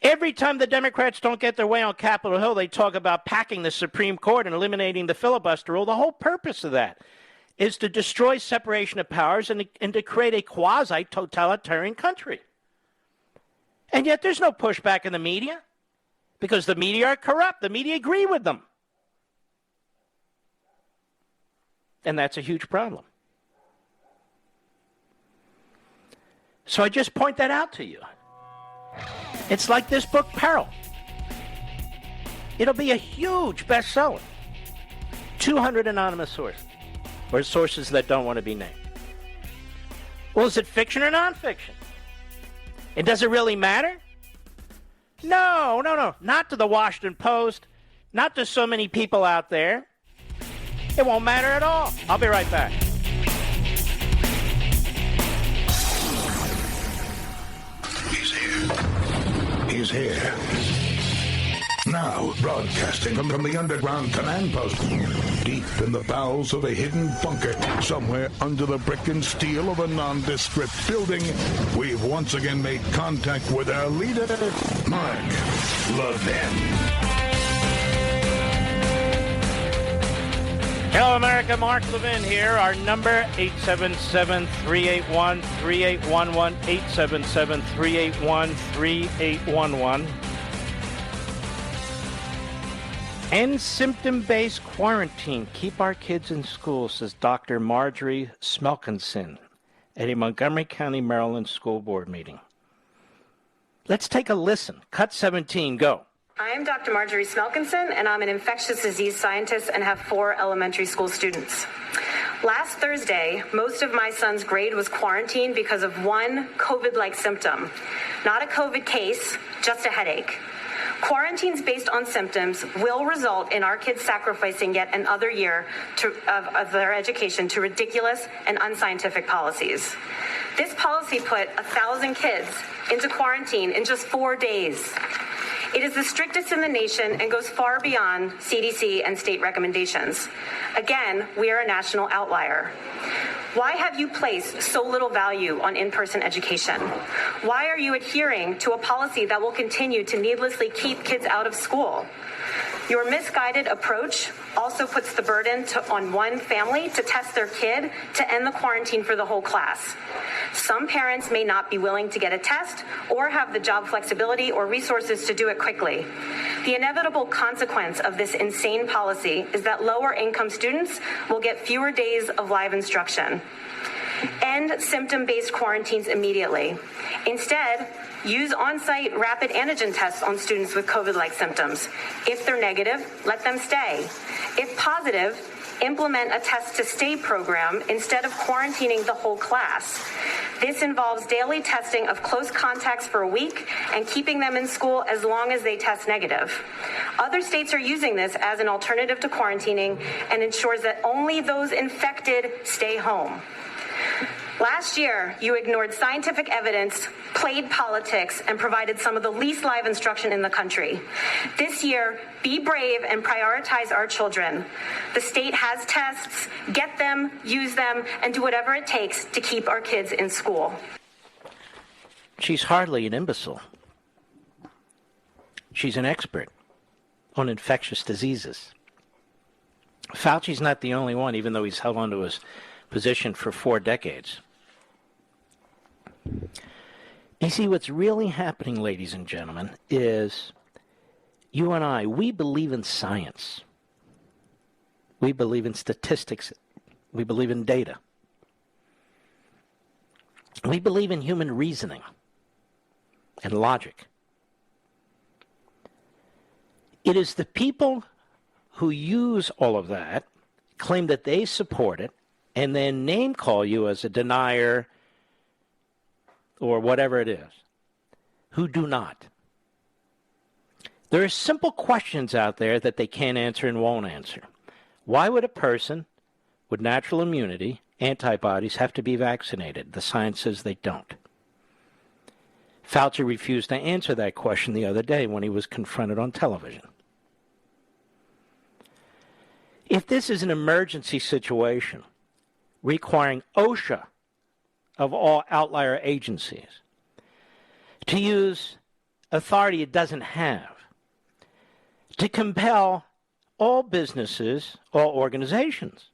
Every time the Democrats don't get their way on Capitol Hill, they talk about packing the Supreme Court and eliminating the filibuster rule. The whole purpose of that is to destroy separation of powers and to create a quasi-totalitarian country. And yet there's no pushback in the media because the media are corrupt. The media agree with them. And that's a huge problem. So I just point that out to you. It's like this book, Peril. It'll be a huge bestseller. 200 anonymous sources, or sources that don't want to be named. Well, is it fiction or nonfiction? And does it really matter? No. Not to the Washington Post, not to so many people out there. It won't matter at all. I'll be right back. He's here. Now, broadcasting from the underground command post, deep in the bowels of a hidden bunker, somewhere under the brick and steel of a nondescript building, we've once again made contact with our leader, Mark Levin. Hello, America. Mark Levin here. Our number, 877-381-3811, 877-381-3811. End symptom-based quarantine. Keep our kids in school, says Dr. Marjorie Smelkinson at a Montgomery County, Maryland school board meeting. Let's take a listen. Cut 17, go. I am Dr. Marjorie Smelkinson, and I'm an infectious disease scientist and have 4 elementary school students. Last Thursday, most of my son's grade was quarantined because of one COVID-like symptom. Not a COVID case, just a headache. Quarantines based on symptoms will result in our kids sacrificing yet another year of their education to ridiculous and unscientific policies. This policy put 1,000 kids into quarantine in just 4 days. It is the strictest in the nation and goes far beyond CDC and state recommendations. Again, we are a national outlier. Why have you placed so little value on in-person education? Why are you adhering to a policy that will continue to needlessly keep kids out of school? Your misguided approach also puts the burden on one family to test their kid to end the quarantine for the whole class. Some parents may not be willing to get a test or have the job flexibility or resources to do it quickly. The inevitable consequence of this insane policy is that lower income students will get fewer days of live instruction. End symptom-based quarantines immediately. Instead, use on-site rapid antigen tests on students with COVID-like symptoms. If they're negative, let them stay. If positive, implement a test-to-stay program instead of quarantining the whole class. This involves daily testing of close contacts for a week and keeping them in school as long as they test negative. Other states are using this as an alternative to quarantining and ensures that only those infected stay home. Last year, you ignored scientific evidence, played politics, and provided some of the least live instruction in the country. This year, be brave and prioritize our children. The state has tests. Get them, use them, and do whatever it takes to keep our kids in school. She's hardly an imbecile. She's an expert on infectious diseases. Fauci's not the only one, even though he's held onto his position for 4 decades. You see, what's really happening, ladies and gentlemen, is you and I, we believe in science. We believe in statistics. We believe in data. We believe in human reasoning and logic. It is the people who use all of that, claim that they support it, and then name call you as a denier or whatever it is, who do not. There are simple questions out there that they can't answer and won't answer. Why would a person with natural immunity, antibodies, have to be vaccinated? The science says they don't. Fauci refused to answer that question the other day when he was confronted on television. If this is an emergency situation requiring OSHA, of all outlier agencies, to use authority it doesn't have, to compel all businesses, all organizations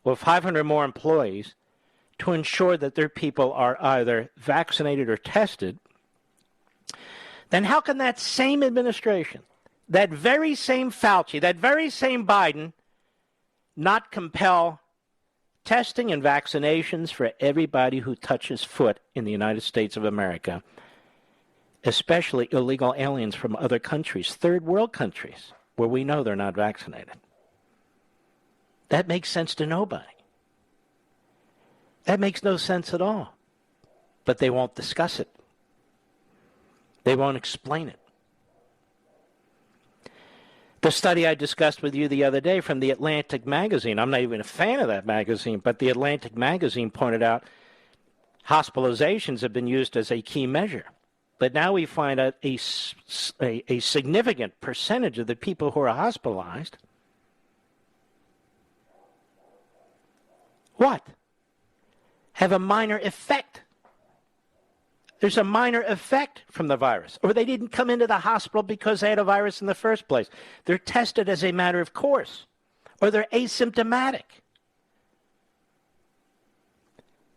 with 500 more employees to ensure that their people are either vaccinated or tested, then how can that same administration, that very same Fauci, that very same Biden, not compel testing and vaccinations for everybody who touches foot in the United States of America, especially illegal aliens from other countries, third world countries, where we know they're not vaccinated? That makes sense to nobody. That makes no sense at all. But they won't discuss it. They won't explain it. The study I discussed with you the other day from the Atlantic magazine, I'm not even a fan of that magazine, but the Atlantic magazine pointed out hospitalizations have been used as a key measure. But now we find out a significant percentage of the people who are hospitalized, what? Have a minor effect. There's a minor effect from the virus. Or they didn't come into the hospital because they had a virus in the first place. They're tested as a matter of course. Or they're asymptomatic.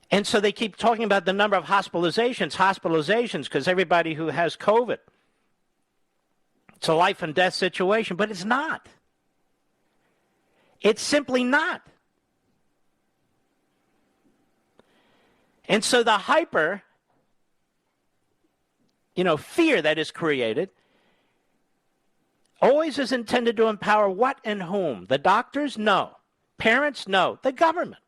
And so they keep talking about the number of hospitalizations, because everybody who has COVID, it's a life and death situation, but it's not. It's simply not. And so the hyper, fear that is created always is intended to empower what and whom? The doctors? No. Parents? No. The government.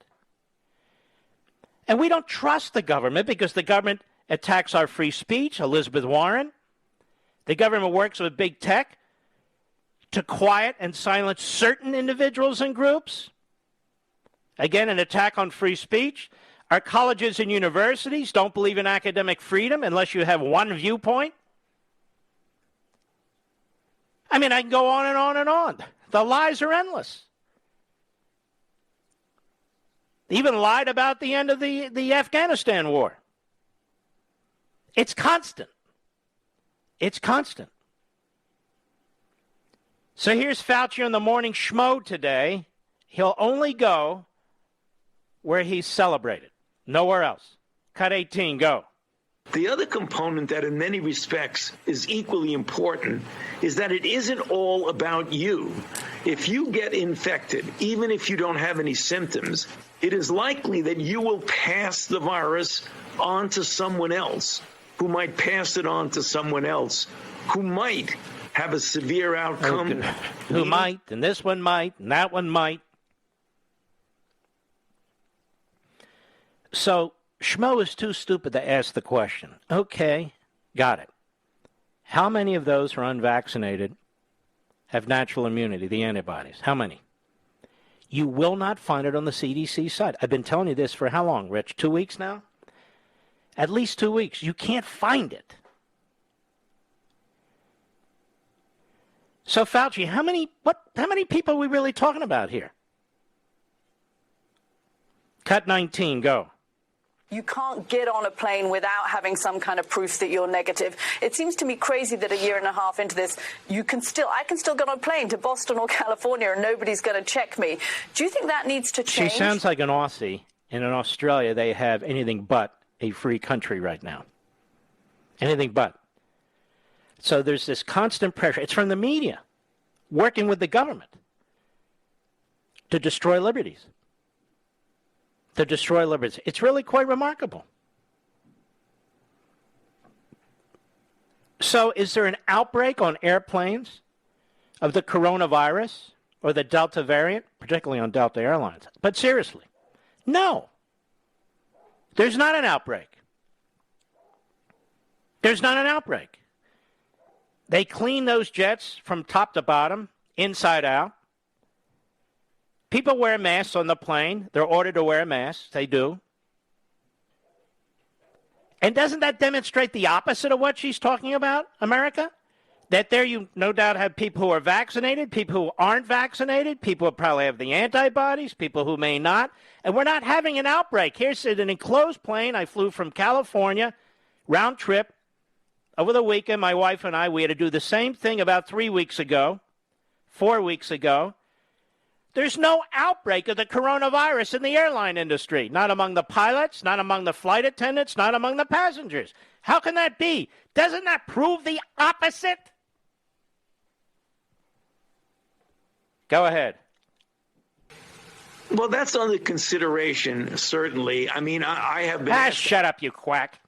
And we don't trust the government because the government attacks our free speech, Elizabeth Warren. The government works with big tech to quiet and silence certain individuals and groups. Again, an attack on free speech. Our colleges and universities don't believe in academic freedom unless you have one viewpoint. I mean, I can go on and on and on. The lies are endless. They even lied about the end of the Afghanistan war. It's constant. It's constant. So here's Fauci on the morning schmo today. He'll only go where he's celebrated. Nowhere else. Cut 18, go. The other component that in many respects is equally important is that it isn't all about you. If you get infected, even if you don't have any symptoms, it is likely that you will pass the virus on to someone else who might pass it on to someone else who might have a severe outcome. Who might, and this one might, and that one might. So Schmo is too stupid to ask the question. Okay, got it. How many of those who are unvaccinated have natural immunity, the antibodies? How many? You will not find it on the CDC site. I've been telling you this for how long, Rich? 2 weeks now? At least 2 weeks. You can't find it. So Fauci, how many people are we really talking about here? Cut 19, go. You can't get on a plane without having some kind of proof that you're negative. It seems to me crazy that a year and a half into this, I can still get on a plane to Boston or California and nobody's going to check me. Do you think that needs to change? She sounds like an Aussie, and in Australia they have anything but a free country right now. Anything but. So there's this constant pressure. It's from the media, working with the government to destroy liberties. To destroy liberties. It's really quite remarkable. So is there an outbreak on airplanes of the coronavirus or the Delta variant, particularly on Delta Airlines? But seriously, no. There's not an outbreak. There's not an outbreak. They clean those jets from top to bottom, inside out. People wear masks on the plane. They're ordered to wear masks. They do. And doesn't that demonstrate the opposite of what she's talking about, America? That there you no doubt have people who are vaccinated, people who aren't vaccinated, people who probably have the antibodies, people who may not. And we're not having an outbreak. Here's an enclosed plane. I flew from California, round trip. Over the weekend, my wife and I, we had to do the same thing about 4 weeks ago. There's no outbreak of the coronavirus in the airline industry, not among the pilots, not among the flight attendants, not among the passengers. How can that be? Doesn't that prove the opposite? Go ahead. Well, that's under consideration, certainly. I mean, I have been... Shut up, you quack.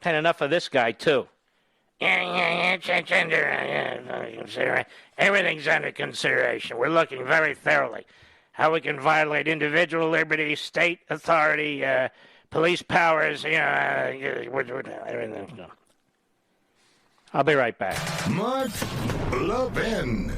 Had enough of this guy, too. Everything's under consideration. We're looking very thoroughly how we can violate individual liberty, state authority, police powers. Everything. I'll be right back. Mark Levin.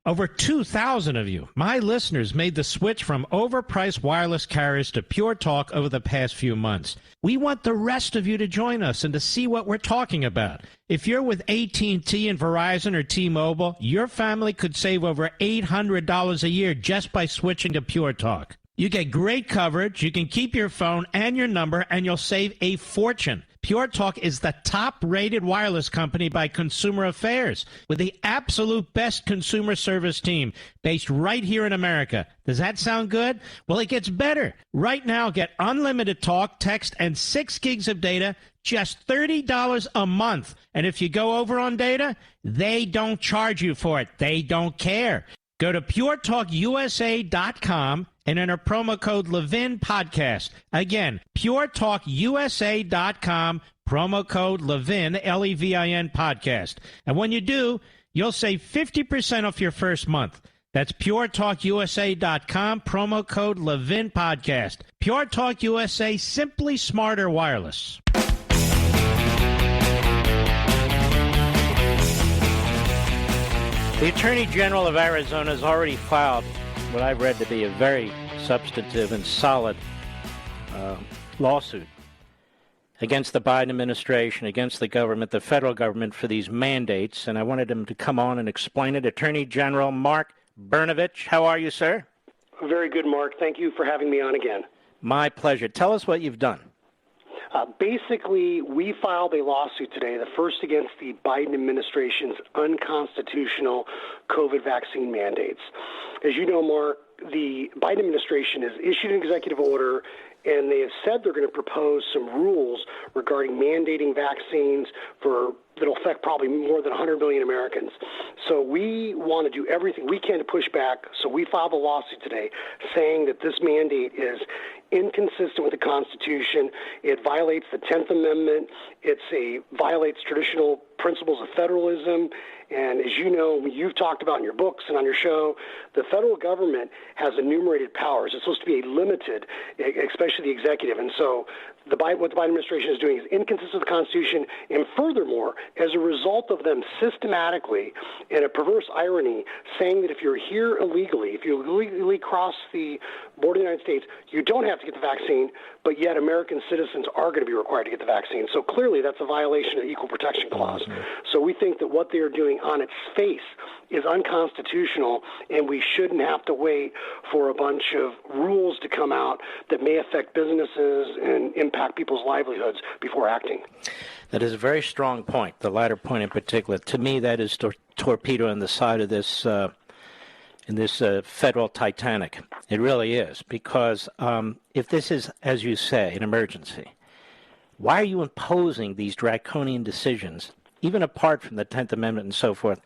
Over 2,000 of you, my listeners, made the switch from overpriced wireless carriers to Pure Talk over the past few months. We want the rest of you to join us and to see what we're talking about. If you're with AT&T and Verizon or T-Mobile, your family could save over $800 a year just by switching to Pure Talk. You get great coverage, you can keep your phone and your number, and you'll save a fortune. Pure Talk is the top-rated wireless company by Consumer Affairs with the absolute best consumer service team based right here in America. Does that sound good? Well, it gets better. Right now, get unlimited talk, text, and 6 gigs of data, just $30 a month. And if you go over on data, they don't charge you for it. They don't care. Go to puretalkusa.com and enter promo code Levin Podcast. Again, puretalkusa.com, promo code Levin, Levin Podcast. And when you do, you'll save 50% off your first month. That's puretalkusa.com, promo code Levin Podcast. Pure Talk USA, simply smarter wireless. The Attorney General of Arizona has already filed what I've read to be a very substantive and solid lawsuit against the Biden administration, against the government, the federal government, for these mandates. And I wanted him to come on and explain it. Attorney General Mark Brnovich, how are you, sir? Very good, Mark. Thank you for having me on again. My pleasure. Tell us what you've done. Basically, we filed a lawsuit today, the first against the Biden administration's unconstitutional COVID vaccine mandates. As you know, Mark, the Biden administration has issued an executive order, and they have said they're going to propose some rules regarding mandating vaccines that'll affect probably more than 100 million Americans. So we want to do everything we can to push back. So we filed a lawsuit today saying that this mandate is inconsistent with the Constitution. It violates the 10th Amendment. It violates traditional principles of federalism. And as you know, you've talked about in your books and on your show, the federal government has enumerated powers. It's supposed to be limited, especially the executive. And so what the Biden administration is doing is inconsistent with the Constitution. And furthermore, as a result of them systematically, in a perverse irony, saying that if you're here illegally, if you illegally cross the border of the United States, you don't have to get the vaccine, but yet American citizens are going to be required to get the vaccine. So clearly that's a violation of the Equal Protection Clause. So we think that what they are doing on its face is unconstitutional, and we shouldn't have to wait for a bunch of rules to come out that may affect businesses and impact people's livelihoods before acting. That is a very strong point, the latter point in particular. To me, that is torpedo on the side of this federal Titanic. It really is, because if this is, as you say, an emergency, why are you imposing these draconian decisions, even apart from the 10th Amendment and so forth,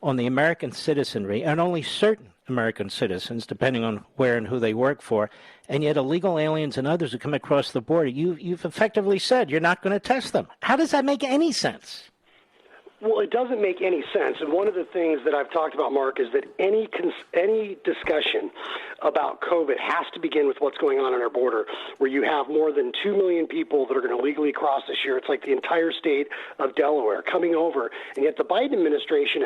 on the American citizenry, and only certain American citizens, depending on where and who they work for, and yet illegal aliens and others who come across the border, you've effectively said you're not going to test them. How does that make any sense? Well, it doesn't make any sense. And one of the things that I've talked about, Mark, is that any discussion about COVID has to begin with what's going on our border, where you have more than 2 million people that are going to legally cross this year. It's like the entire state of Delaware coming over. And yet the Biden administration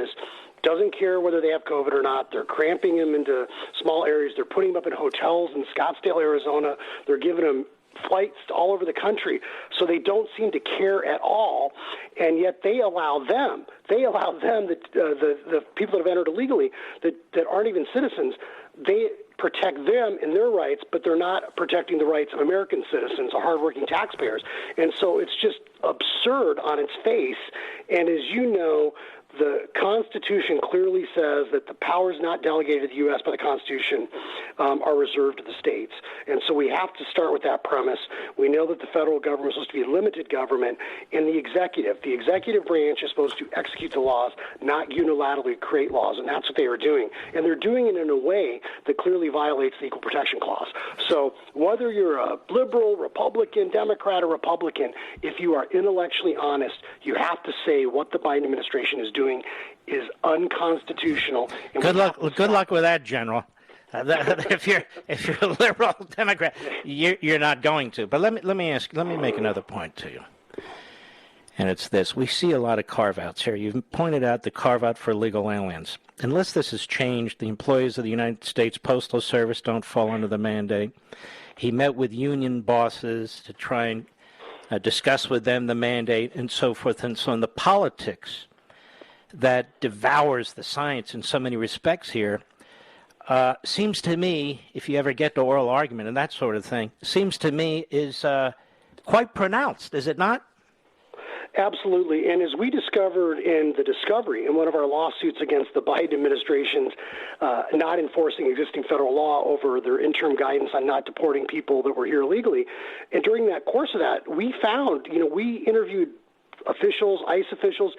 doesn't care whether they have COVID or not. They're cramping them into small areas. They're putting them up in hotels in Scottsdale, Arizona. They're giving them flights all over the country, so they don't seem to care at all, and yet they allow them, the people that have entered illegally that aren't even citizens, they protect them and their rights, but they're not protecting the rights of American citizens or hardworking taxpayers. And so it's just absurd on its face. And as you know, the Constitution clearly says that the powers not delegated to the U.S. by the Constitution are reserved to the states. And so we have to start with that premise. We know that the federal government is supposed to be a limited government, and the executive branch is supposed to execute the laws, not unilaterally create laws, and that's what they are doing. And they're doing it in a way that clearly violates the Equal Protection Clause. So whether you're a liberal, Republican, Democrat, or Republican, if you are intellectually honest, you have to say what the Biden administration is doing is unconstitutional. Good luck with that, General. If you're a liberal Democrat, you're not going to. But let me make another point to you, and it's this: we see a lot of carve-outs here. You've pointed out the carve-out for illegal aliens. Unless this has changed, the employees of the United States Postal Service don't fall under the mandate. He met with union bosses to try and discuss with them the mandate and so forth and so on. The politics that devours the science in so many respects here seems to me, if you ever get to oral argument and that sort of thing, seems to me is quite pronounced, is it not? Absolutely. And as we discovered in the discovery in one of our lawsuits against the Biden administration's not enforcing existing federal law over their interim guidance on not deporting people that were here illegally, and during that course of that, we found, we interviewed officials, ICE officials,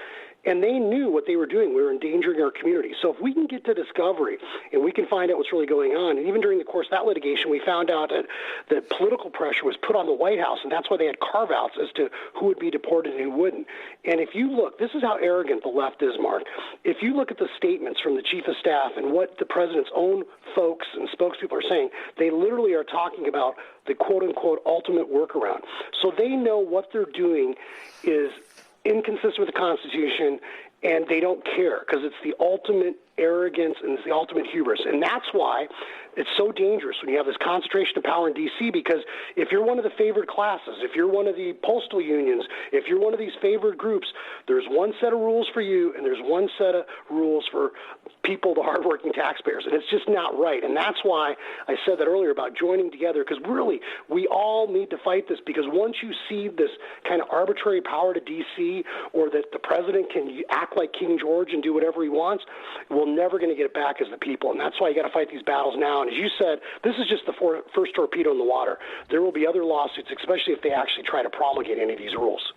and they knew what they were doing. We were endangering our community. So if we can get to discovery and we can find out what's really going on, and even during the course of that litigation, we found out that political pressure was put on the White House, and that's why they had carve-outs as to who would be deported and who wouldn't. And if you look, this is how arrogant the left is, Mark. If you look at the statements from the chief of staff and what the president's own folks and spokespeople are saying, they literally are talking about the quote-unquote ultimate workaround. So they know what they're doing is inconsistent with the Constitution, and they don't care because it's the ultimate arrogance and it's the ultimate hubris. And that's why it's so dangerous when you have this concentration of power in D.C., because if you're one of the favored classes, if you're one of the postal unions, if you're one of these favored groups, there's one set of rules for you and there's one set of rules for people, the hardworking taxpayers. And it's just not right. And that's why I said that earlier about joining together, because really we all need to fight this, because once you cede this kind of arbitrary power to D.C., or that the president can act like King George and do whatever he wants, we're never going to get it back as the people. And that's why you got to fight these battles now. And as you said, this is just the first torpedo in the water. There will be other lawsuits, especially if they actually try to promulgate any of these rules.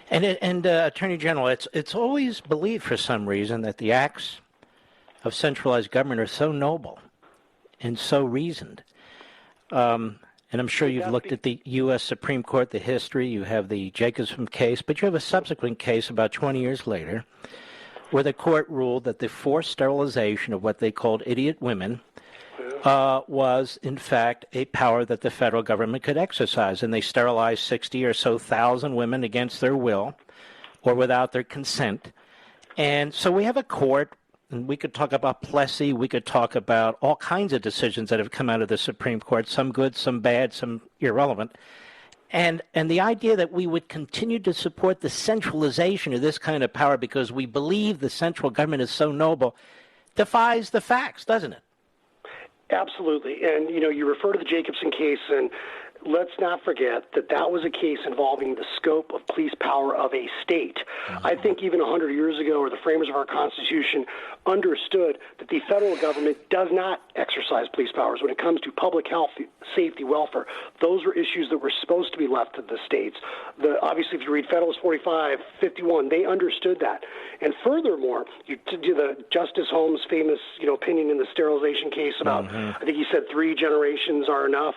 And Attorney General, it's always believed for some reason that the acts of centralized government are so noble and so reasoned. And I'm sure you've looked at the U.S. Supreme Court, the history. You have the Jacobson case, but you have a subsequent case about 20 years later where the court ruled that the forced sterilization of what they called idiot women was, in fact, a power that the federal government could exercise. And they sterilized 60 or so thousand women against their will or without their consent. And so we have a court, and we could talk about Plessy, we could talk about all kinds of decisions that have come out of the Supreme Court, some good, some bad, some irrelevant. And the idea that we would continue to support the centralization of this kind of power because we believe the central government is so noble defies the facts, doesn't it? Absolutely. And, you refer to the Jacobson case, and let's not forget that that was a case involving the scope of police power of a state. I think even 100 years ago, or the framers of our Constitution understood that the federal government does not exercise police powers when it comes to public health, safety, welfare. Those were issues that were supposed to be left to the states. Obviously, if you read Federalist 45, 51, they understood that. And furthermore, to do the Justice Holmes' famous, opinion in the sterilization case about, I think he said 3 generations are enough.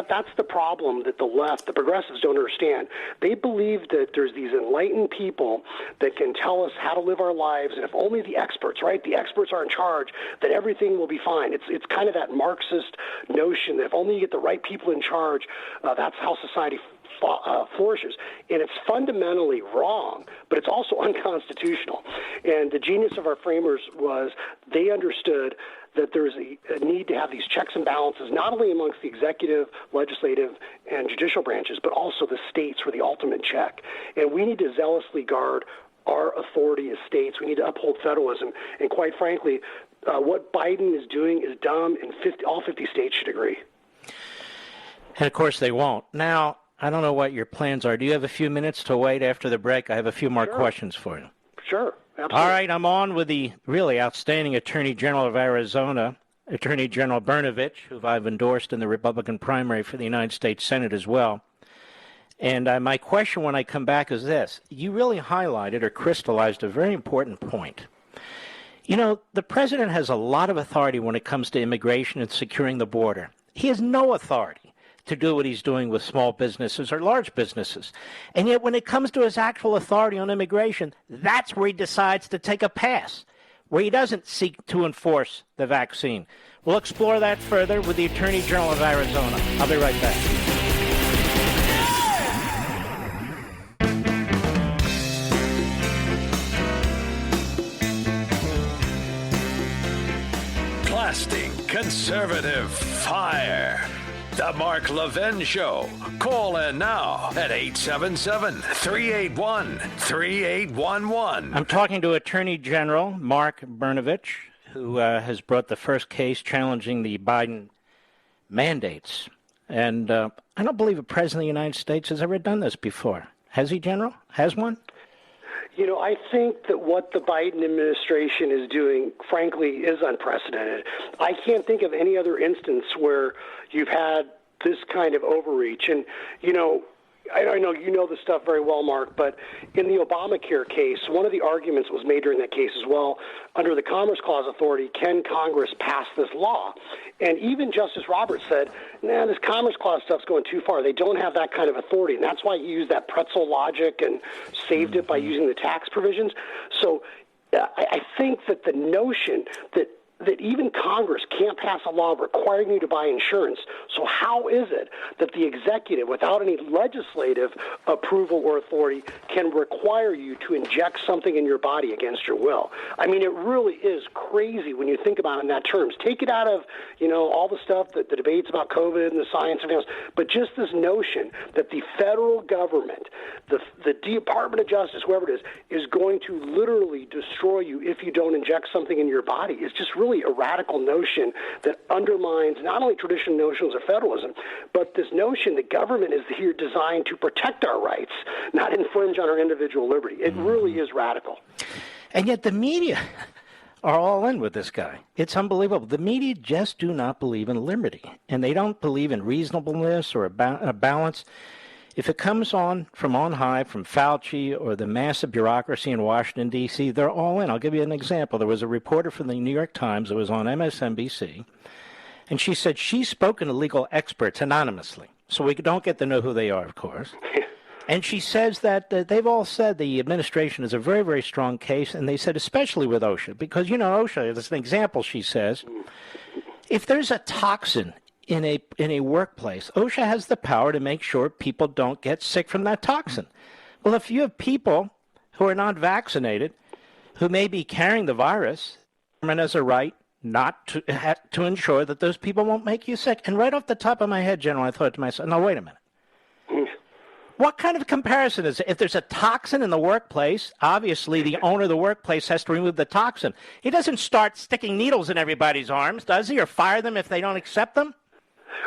That's the problem that the left, the progressives, don't understand. They believe that there's these enlightened people that can tell us how to live our lives, and if only the experts, right? The experts are in charge, that everything will be fine. It's kind of that Marxist notion that if only you get the right people in charge, that's how society flourishes. And it's fundamentally wrong, but it's also unconstitutional. And the genius of our framers was they understood that there's a need to have these checks and balances, not only amongst the executive, legislative, and judicial branches, but also the states for the ultimate check. And we need to zealously guard our authority as states. We need to uphold federalism. And quite frankly, what Biden is doing is dumb, and all 50 states should agree. And, of course, they won't. Now, I don't know what your plans are. Do you have a few minutes to wait after the break? I have a few more questions for you. Sure. Absolutely. All right, I'm on with the really outstanding Attorney General of Arizona, Attorney General Brnovich, who I've endorsed in the Republican primary for the United States Senate as well. And my question when I come back is this. You really highlighted or crystallized a very important point. The president has a lot of authority when it comes to immigration and securing the border. He has no authority to do what he's doing with small businesses or large businesses. And yet when it comes to his actual authority on immigration, that's where he decides to take a pass, where he doesn't seek to enforce the vaccine. We'll explore that further with the Attorney General of Arizona. I'll be right back. Blasting conservative fire. The Mark Levin Show. Call in now at 877-381-3811. I'm talking to Attorney General Mark Brnovich, who has brought the first case challenging the Biden mandates. And I don't believe a president of the United States has ever done this before. Has he, General? Has one? I think that what the Biden administration is doing, frankly, is unprecedented. I can't think of any other instance where you've had this kind of overreach. And, I know you know this stuff very well, Mark, but in the Obamacare case, one of the arguments was made during that case as well, under the Commerce Clause authority, can Congress pass this law? And even Justice Roberts said, this Commerce Clause stuff's going too far. They don't have that kind of authority. And that's why he used that pretzel logic and saved it by using the tax provisions. So I think that the notion that even Congress can't pass a law requiring you to buy insurance. So how is it that the executive, without any legislative approval or authority, can require you to inject something in your body against your will? I mean, it really is crazy when you think about it in that terms. Take it out of, all the stuff, the debates about COVID and the science and everything else, but just this notion that the federal government, the Department of Justice, whoever it is going to literally destroy you if you don't inject something in your body is just really a radical notion that undermines not only traditional notions of federalism, but this notion that government is here designed to protect our rights, not infringe on our individual liberty. It really is radical. And yet the media are all in with this guy. It's unbelievable. The media just do not believe in liberty, and they don't believe in reasonableness or a balance. If it comes from on high, from Fauci or the massive bureaucracy in Washington, D.C., they're all in. I'll give you an example. There was a reporter from the New York Times that was on MSNBC, and she said she's spoken to legal experts anonymously, so we don't get to know who they are, of course. And she says that they've all said the administration is a very, very strong case, and they said especially with OSHA, because, OSHA, as an example, she says, if there's a toxin in a workplace, OSHA has the power to make sure people don't get sick from that toxin. Well, if you have people who are not vaccinated, who may be carrying the virus, the government has a right not to ensure that those people won't make you sick. And right off the top of my head, General, I thought to myself, no, wait a minute. What kind of comparison is it? If there's a toxin in the workplace, obviously the owner of the workplace has to remove the toxin. He doesn't start sticking needles in everybody's arms, does he, or fire them if they don't accept them?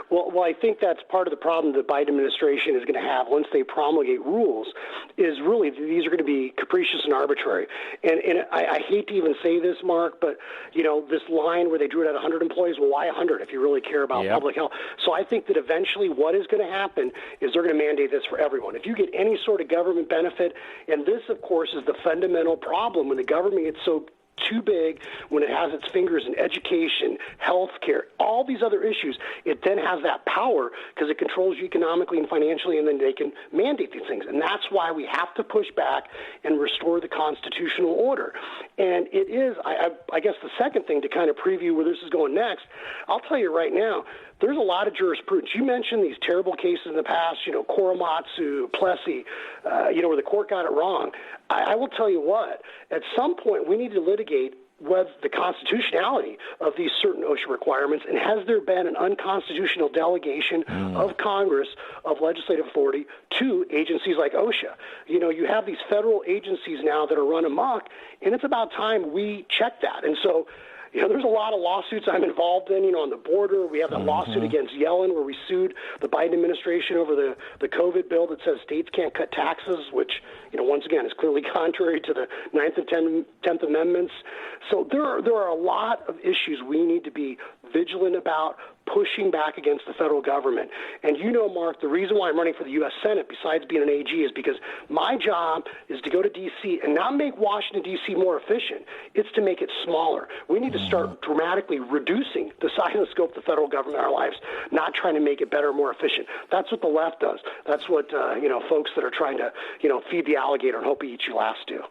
Well, I think that's part of the problem the Biden administration is going to have once they promulgate rules, is really these are going to be capricious and arbitrary. And I hate to even say this, Mark, but, this line where they drew it at 100 employees, well, why 100 if you really care about public health? So I think that eventually what is going to happen is they're going to mandate this for everyone. If you get any sort of government benefit, and this, of course, is the fundamental problem when the government gets so too big, when it has its fingers in education, health care, all these other issues, it then has that power because it controls you economically and financially, and then they can mandate these things. And that's why we have to push back and restore the constitutional order. And it is, I guess, the second thing to kind of preview where this is going next. I'll tell you right now, there's a lot of jurisprudence. You mentioned these terrible cases in the past, Korematsu, Plessy, where the court got it wrong. I will tell you what, at some point we need to litigate whether the constitutionality of these certain OSHA requirements, and has there been an unconstitutional delegation of Congress of legislative authority to agencies like OSHA? You have these federal agencies now that are run amok, and it's about time we check that. And so, there's a lot of lawsuits I'm involved in, on the border. We have that lawsuit against Yellen where we sued the Biden administration over the COVID bill that says states can't cut taxes, which, once again, is clearly contrary to the 9th and 10th Amendments. So there are a lot of issues we need to be vigilant about, pushing back against the federal government. And Mark, the reason why I'm running for the U.S. Senate, besides being an AG, is because my job is to go to D.C. and not make Washington, D.C. more efficient. It's to make it smaller. We need to start dramatically reducing the size and scope of the federal government in our lives, not trying to make it better, more efficient. That's what the left does. That's what, folks that are trying to, feed the alligator and hope he eats you last do.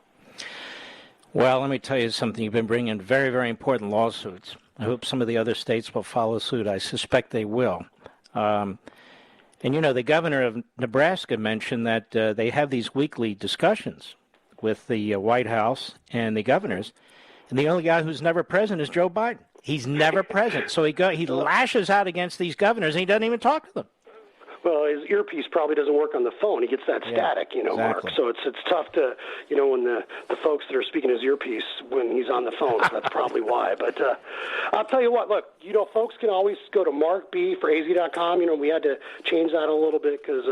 Well, let me tell you something. You've been bringing very, very important lawsuits. I hope some of the other states will follow suit. I suspect they will. And, the governor of Nebraska mentioned that they have these weekly discussions with the White House and the governors. And the only guy who's never present is Joe Biden. He's never present. So he lashes out against these governors, and he doesn't even talk to them. Well, his earpiece probably doesn't work on the phone. He gets that static, exactly. Mark. So it's tough to, when the folks that are speaking his earpiece when he's on the phone. So that's probably why. But I'll tell you what, look, folks can always go to markb4az.com. We had to change that a little bit because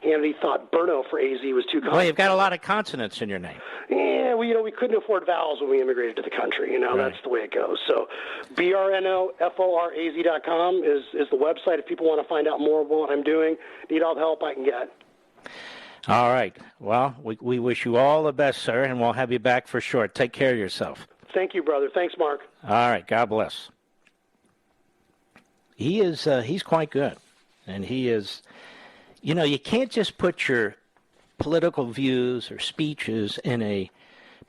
Hannity thought Berno for AZ was too complicated. Well, you've got a lot of consonants in your name. Yeah, we couldn't afford vowels when we immigrated to the country. Right. That's the way it goes. So brnoforaz.com is the website if people want to find out more about what I'm doing. Need all the help I can get. All right. Well, we wish you all the best, sir, and we'll have you back for sure. Take care of yourself. Thank you, brother. Thanks, Mark. All right. God bless. He's quite good. And he is, you can't just put your political views or speeches in a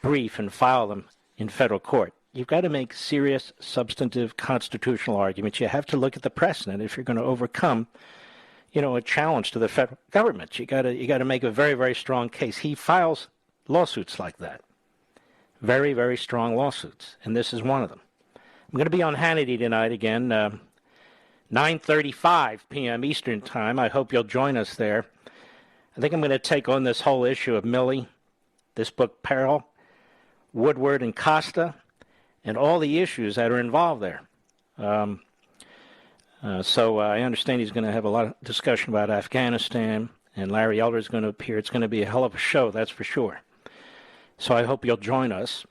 brief and file them in federal court. You've got to make serious, substantive constitutional arguments. You have to look at the precedent if you're going to overcome a challenge to the federal government. You got to make a very, very strong case. He files lawsuits like that. Very, very strong lawsuits, and this is one of them. I'm going to be on Hannity tonight again, 9:35 p.m. Eastern Time. I hope you'll join us there. I think I'm going to take on this whole issue of Milley, this book, Peril, Woodward, and Costa, and all the issues that are involved there. So I understand he's going to have a lot of discussion about Afghanistan, and Larry Elder is going to appear. It's going to be a hell of a show, that's for sure. So I hope you'll join us.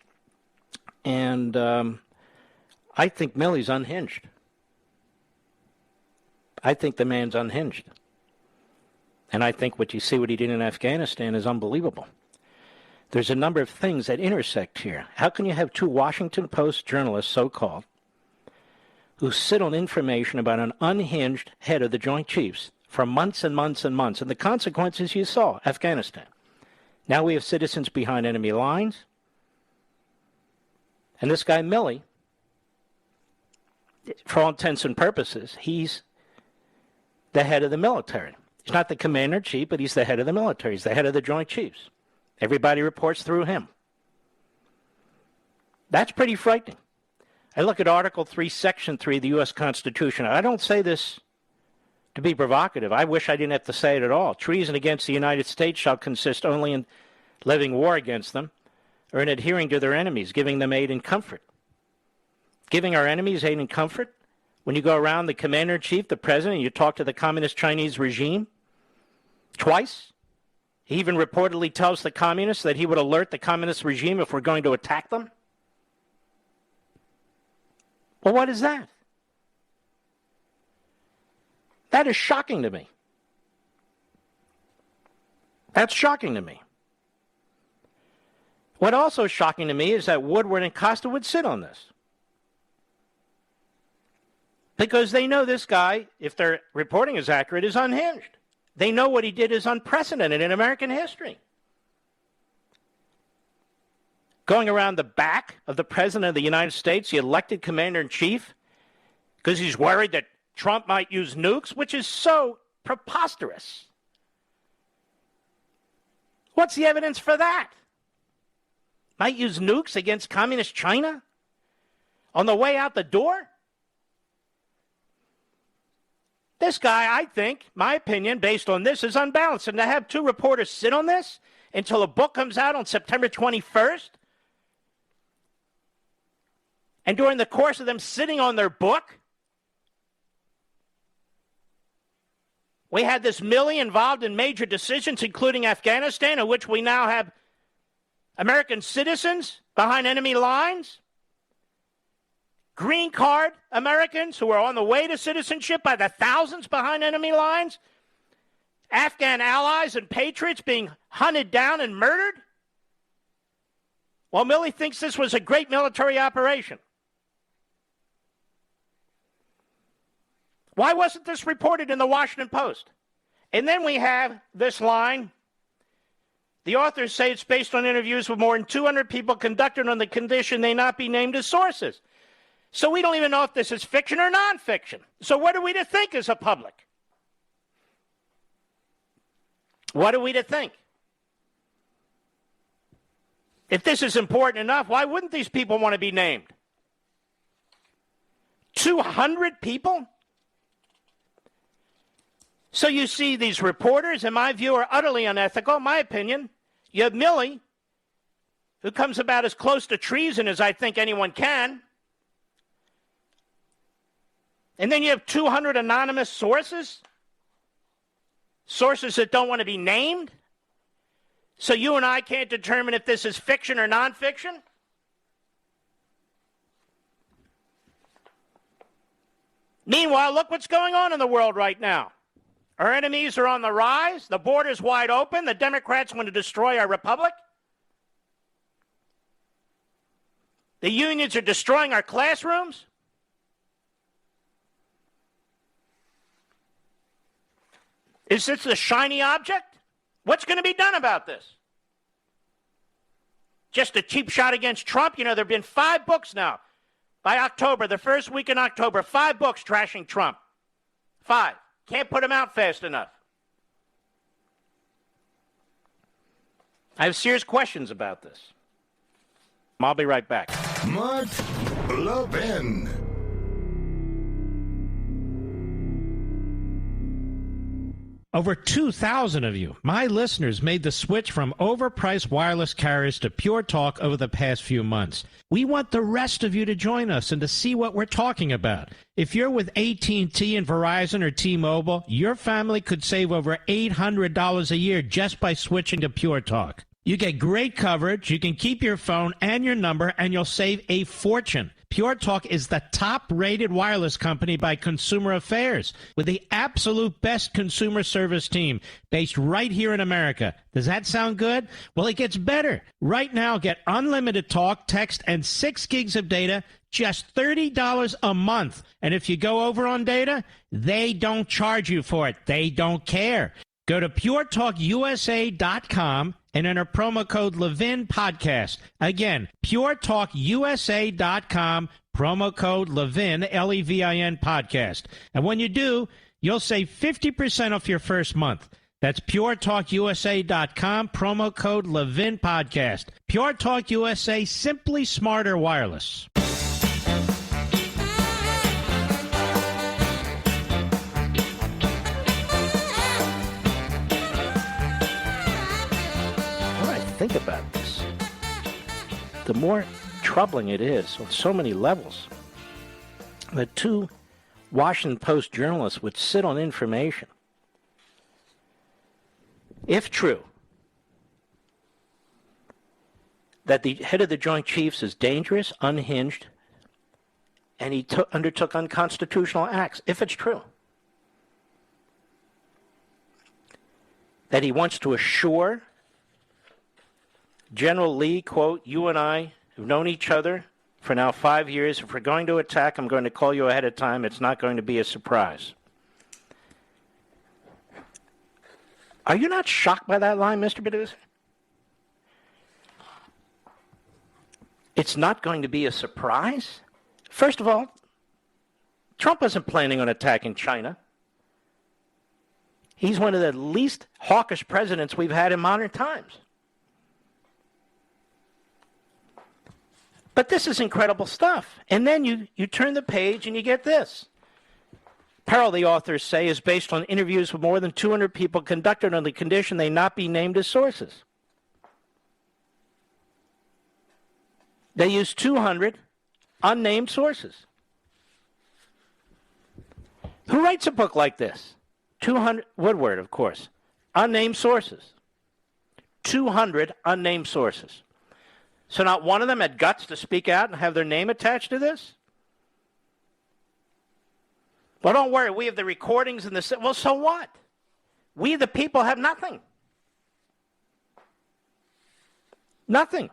And I think Milley's unhinged. I think the man's unhinged. And I think what he did in Afghanistan is unbelievable. There's a number of things that intersect here. How can you have two Washington Post journalists, so-called, who sit on information about an unhinged head of the Joint Chiefs for months and months and months, and the consequences you saw, Afghanistan. Now we have citizens behind enemy lines, and this guy Milley, for all intents and purposes, he's the head of the military. He's not the commander-in-chief, but he's the head of the military. He's the head of the Joint Chiefs. Everybody reports through him. That's pretty frightening. I look at Article 3, Section 3 of the U.S. Constitution. I don't say this To be provocative, I wish I didn't have to say it at all. Treason against the United States shall consist only in living war against them or in adhering to their enemies, giving them aid and comfort. Giving our enemies aid and comfort? When you go around the commander-in-chief, the president, and you talk to the communist Chinese regime twice, he even reportedly tells the communists that he would alert the communist regime if we're going to attack them. Well, what is that? That is shocking to me. That's shocking to me. What also is shocking to me is that Woodward and Costa would sit on this. Because they know this guy, if their reporting is accurate, is unhinged. They know what he did is unprecedented in American history. Going around the back of the President of the United States, the elected commander-in-chief, because he's worried that Trump might use nukes, which is so preposterous. What's the evidence for that? Might use nukes against communist China? On the way out the door? This guy, I think, my opinion, based on this, is unbalanced. And to have two reporters sit on this until a book comes out on September 21st, and during the course of them sitting on their book, we had this Milley involved in major decisions, including Afghanistan, in which we now have American citizens behind enemy lines, green card Americans who are on the way to citizenship by the thousands behind enemy lines, Afghan allies and patriots being hunted down and murdered. Well, Milley thinks this was a great military operation. Why wasn't this reported in the Washington Post? And then we have this line. The authors say it's based on interviews with more than 200 people conducted on the condition they not be named as sources. So we don't even know if this is fiction or nonfiction. So what are we to think as a public? What are we to think? If this is important enough, why wouldn't these people want to be named? 200 people? So you see these reporters, in my view, are utterly unethical. In my opinion, you have Milley, who comes about as close to treason as I think anyone can. And then you have 200 anonymous sources, sources that don't want to be named. So you and I can't determine if this is fiction or nonfiction. Meanwhile, look what's going on in the world right now. Our enemies are on the rise. The border's wide open. The Democrats want to destroy our republic. The unions are destroying our classrooms. Is this a shiny object? What's going to be done about this? Just a cheap shot against Trump? You know, there have been 5 books now. By October, the first week in October, 5 books trashing Trump. 5. Can't put them out fast enough. I have serious questions about this. I'll be right back. Mark Levin. Over 2,000 of you, my listeners, made the switch from overpriced wireless carriers to Pure Talk over the past few months. We want the rest of you to join us and to see what we're talking about. If you're with AT&T and Verizon or T-Mobile, your family could save over $800 a year just by switching to Pure Talk. You get great coverage, you can keep your phone and your number, and you'll save a fortune. Pure Talk is the top-rated wireless company by Consumer Affairs with the absolute best consumer service team based right here in America. Does that sound good? Well, it gets better. Right now, get unlimited talk, text, and 6 gigs of data, just $30 a month. And if you go over on data, they don't charge you for it. They don't care. Go to puretalkusa.com and enter promo code Levin Podcast. Again, puretalkusa.com, promo code Levin, Levin Podcast. And when you do, you'll save 50% off your first month. That's puretalkusa.com, promo code Levin Podcast. Pure Talk USA, simply smarter wireless. think about this, the more troubling it is on so many levels that two Washington Post journalists would sit on information, if true, that the head of the Joint Chiefs is dangerous, unhinged, and he undertook unconstitutional acts, if it's true. That he wants to assure General Lee, quote, "You and I have known each other for now 5 years. If we're going to attack, I'm going to call you ahead of time. It's not going to be a surprise." Are you not shocked by that line, Mr. Producer? It's not going to be a surprise? First of all, Trump wasn't planning on attacking China. He's one of the least hawkish presidents we've had in modern times. But this is incredible stuff. And then you turn the page and you get this. Peril, the authors say, is based on interviews with more than 200 people conducted on the condition they not be named as sources. They used 200 unnamed sources. Who writes a book like this? 200, Woodward, of course. Unnamed sources. 200 unnamed sources. So not one of them had guts to speak out and have their name attached to this? Well, don't worry, we have the recordings and the... Well, so what? We, the people, have nothing. Nothing.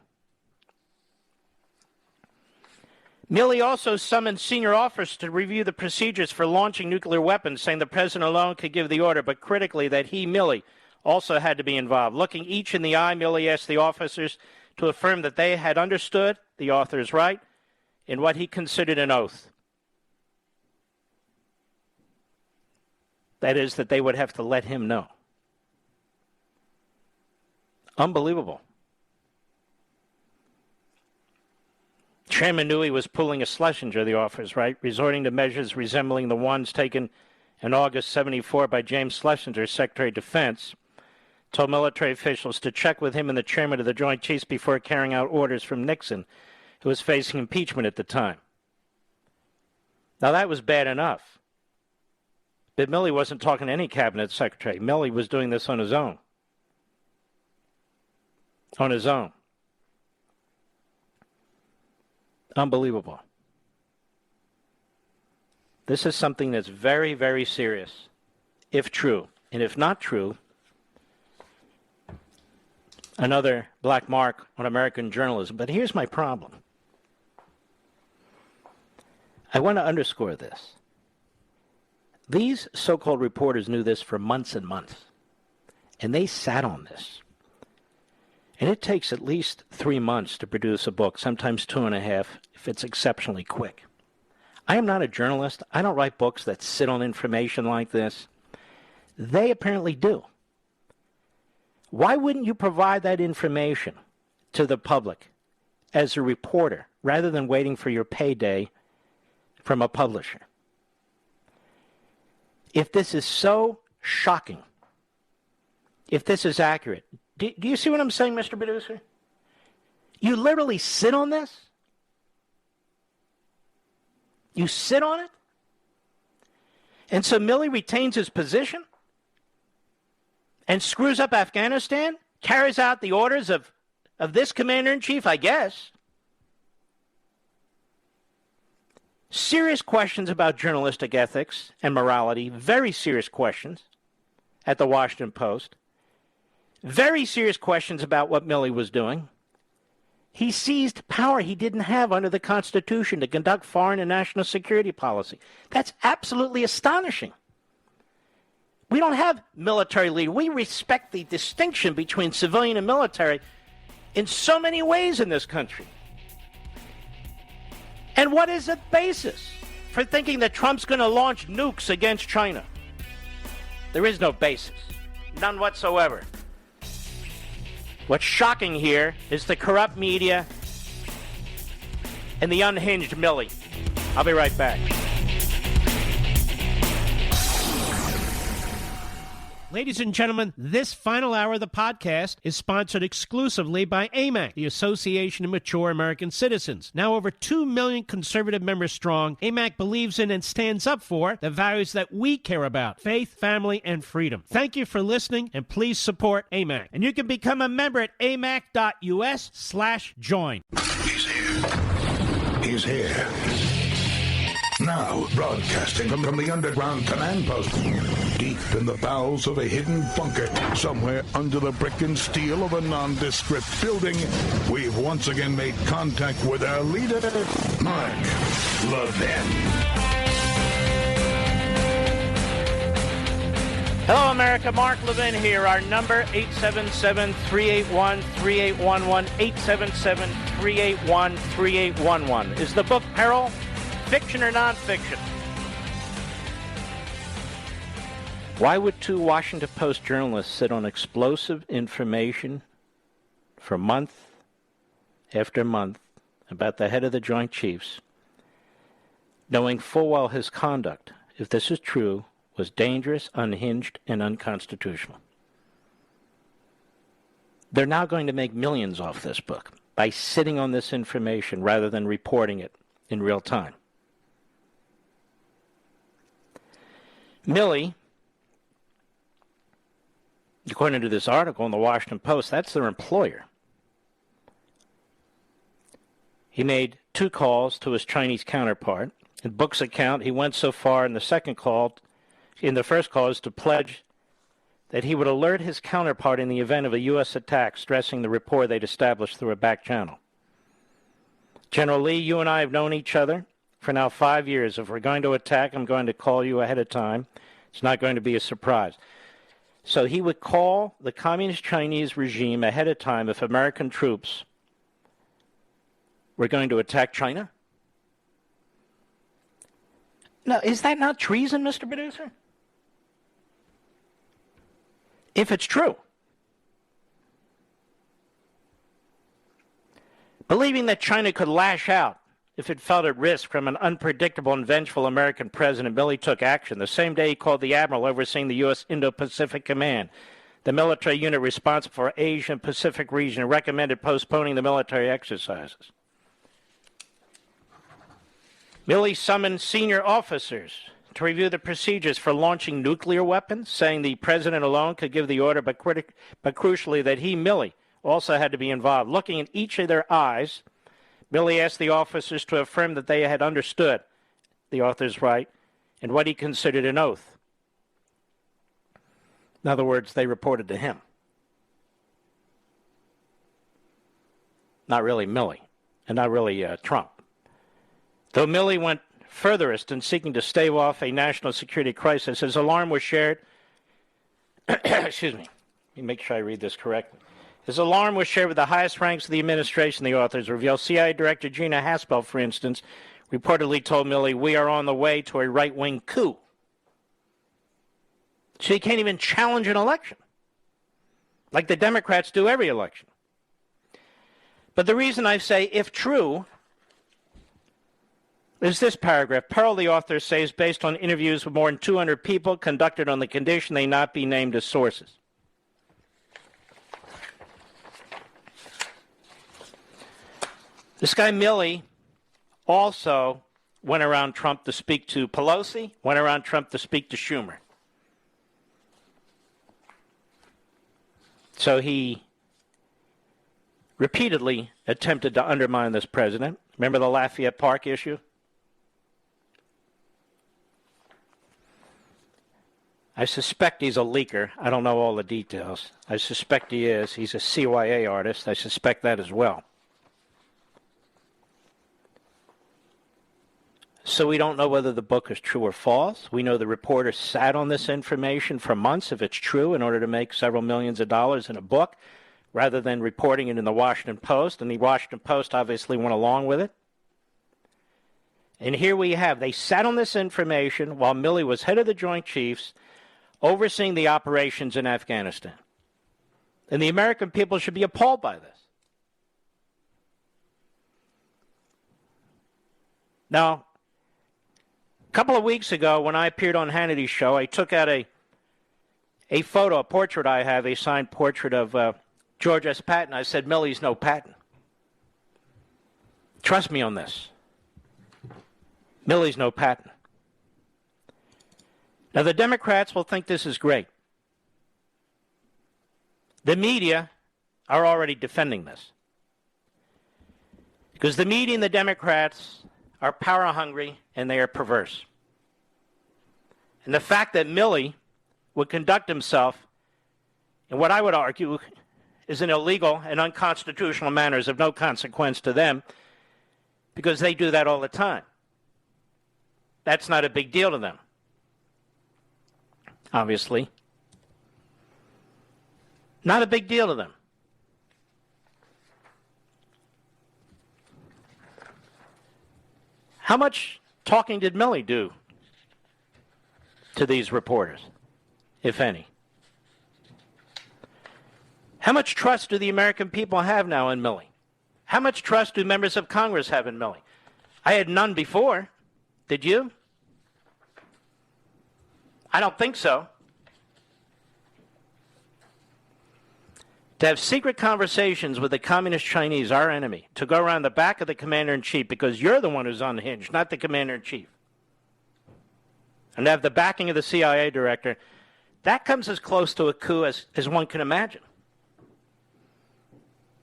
Milley also summoned senior officers to review the procedures for launching nuclear weapons, saying the president alone could give the order, but critically that he, Milley, also had to be involved. Looking each in the eye, Milley asked the officers to affirm that they had understood, the authors write, in what he considered an oath. That is, that they would have to let him know. Unbelievable. Chairman knew he was pulling a Schlesinger, the officers write, resorting to measures resembling the ones taken in August 74 by James Schlesinger, Secretary of Defense, told military officials to check with him and the chairman of the Joint Chiefs before carrying out orders from Nixon, who was facing impeachment at the time. Now, that was bad enough. But Milley wasn't talking to any cabinet secretary. Milley was doing this on his own. On his own. Unbelievable. This is something that's very, very serious, if true. And if not true, another black mark on American journalism. But here's my problem. I want to underscore this. These so-called reporters knew this for months and months, and they sat on this. And it takes at least 3 months to produce a book, sometimes 2.5 if it's exceptionally quick. I am not a journalist. I don't write books that sit on information like this. They apparently do. Why wouldn't you provide that information to the public as a reporter rather than waiting for your payday from a publisher? If this is so shocking, if this is accurate, do you see what I'm saying, Mr. Producer? You literally sit on this? You sit on it? And so Milley retains his position and screws up Afghanistan, carries out the orders of this commander-in-chief, I guess. Serious questions about journalistic ethics and morality, very serious questions at the Washington Post. Very serious questions about what Milley was doing. He seized power he didn't have under the Constitution to conduct foreign and national security policy. That's absolutely astonishing. We don't have military leaders. We respect the distinction between civilian and military in so many ways in this country. And what is the basis for thinking that Trump's going to launch nukes against China? There is no basis. None whatsoever. What's shocking here is the corrupt media and the unhinged Milley. I'll be right back. Ladies and gentlemen, this final hour of the podcast is sponsored exclusively by AMAC, the Association of Mature American Citizens. Now over 2 million conservative members strong, AMAC believes in and stands up for the values that we care about: faith, family, and freedom. Thank you for listening, and please support AMAC. And you can become a member at amac.us/join. He's here. He's here. Now, broadcasting from the underground command post, deep in the bowels of a hidden bunker, somewhere under the brick and steel of a nondescript building, we've once again made contact with our leader, Mark Levin. Hello, America. Mark Levin here. Our number, 877-381-3811, 877-381-3811. Is the book Peril fiction or nonfiction? Why would two Washington Post journalists sit on explosive information for month after month about the head of the Joint Chiefs, knowing full well his conduct, if this is true, was dangerous, unhinged, and unconstitutional? They're now going to make millions off this book by sitting on this information rather than reporting it in real time. Milley, according to this article in the Washington Post, that's their employer. He made 2 calls to his Chinese counterpart. In Book's account, he went so far in the first call is to pledge that he would alert his counterpart in the event of a U.S. attack, stressing the rapport they'd established through a back channel. General Lee, you and I have known each other for now 5 years. If we're going to attack, I'm going to call you ahead of time. It's not going to be a surprise. So he would call the Communist Chinese regime ahead of time if American troops were going to attack China? Now, is that not treason, Mr. Producer? If it's true. Believing that China could lash out if it felt at risk from an unpredictable and vengeful American president, Milley took action. The same day he called the admiral overseeing the U.S. Indo-Pacific Command, the military unit responsible for Asia and Pacific region, and recommended postponing the military exercises. Milley summoned senior officers to review the procedures for launching nuclear weapons, saying the president alone could give the order, but crucially that he, Milley, also had to be involved. Looking in each of their eyes, Milley asked the officers to affirm that they had understood the author's right and what he considered an oath. In other words, they reported to him. Not really Milley, and not really Trump. Though Milley went furthest in seeking to stave off a national security crisis, his alarm was shared. Excuse me. Let me make sure I read this correctly. His alarm was shared with the highest ranks of the administration, the authors reveal. CIA Director Gina Haspel, for instance, reportedly told Milley, "We are on the way to a right-wing coup." So he can't even challenge an election, like the Democrats do every election. But the reason I say, if true, is this paragraph. Peril, the author says, based on interviews with more than 200 people conducted on the condition they not be named as sources. This guy Milley also went around Trump to speak to Pelosi, went around Trump to speak to Schumer. So he repeatedly attempted to undermine this president. Remember the Lafayette Park issue? I suspect he's a leaker. I don't know all the details. I suspect he is. He's a CYA artist. I suspect that as well. So we don't know whether the book is true or false. We know the reporter sat on this information for months, if it's true, in order to make several millions of dollars in a book, rather than reporting it in the Washington Post. And the Washington Post obviously went along with it. And here we have, they sat on this information while Milley was head of the Joint Chiefs, overseeing the operations in Afghanistan. And the American people should be appalled by this. Now, a couple of weeks ago, when I appeared on Hannity's show, I took out a a portrait I have, a signed portrait of George S. Patton. I said, Millie's no Patton. Trust me on this. Millie's no Patton. Now, the Democrats will think this is great. The media are already defending this. Because the media and the Democrats are power hungry and they are perverse. And the fact that Milley would conduct himself in what I would argue is an illegal and unconstitutional manner is of no consequence to them because they do that all the time. That's not a big deal to them, obviously. Not a big deal to them. How much talking did Milley do to these reporters, if any? How much trust do the American people have now in Milley? How much trust do members of Congress have in Milley? I had none before. Did you? I don't think so. To have secret conversations with the communist Chinese, our enemy, to go around the back of the commander-in-chief because you're the one who's unhinged, not the commander-in-chief, and to have the backing of the CIA director, that comes as close to a coup as one can imagine.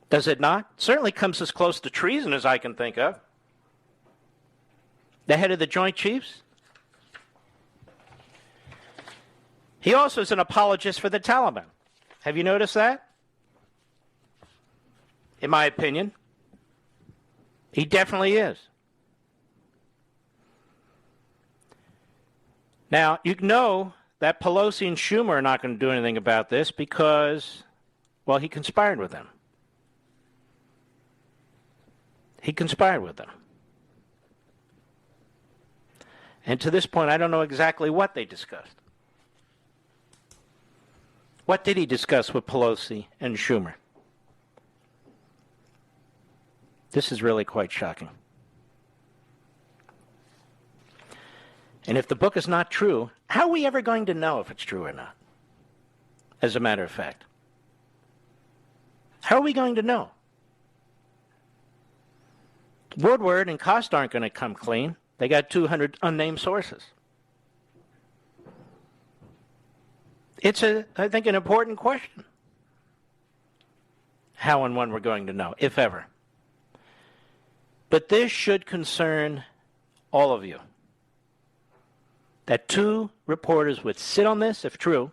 Does it not? Certainly comes as close to treason as I can think of. The head of the Joint Chiefs. He also is an apologist for the Taliban. Have you noticed that? In my opinion, he definitely is. Now, you know that Pelosi and Schumer are not going to do anything about this because, well, he conspired with them. He conspired with them. And to this point, I don't know exactly what they discussed. What did he discuss with Pelosi and Schumer? This is really quite shocking. And if the book is not true, how are we ever going to know if it's true or not? As a matter of fact. How are we going to know? Woodward and Costa aren't going to come clean. They got 200 unnamed sources. It's, I think, an important question. How and when we're going to know, if ever. But this should concern all of you. That two reporters would sit on this, if true.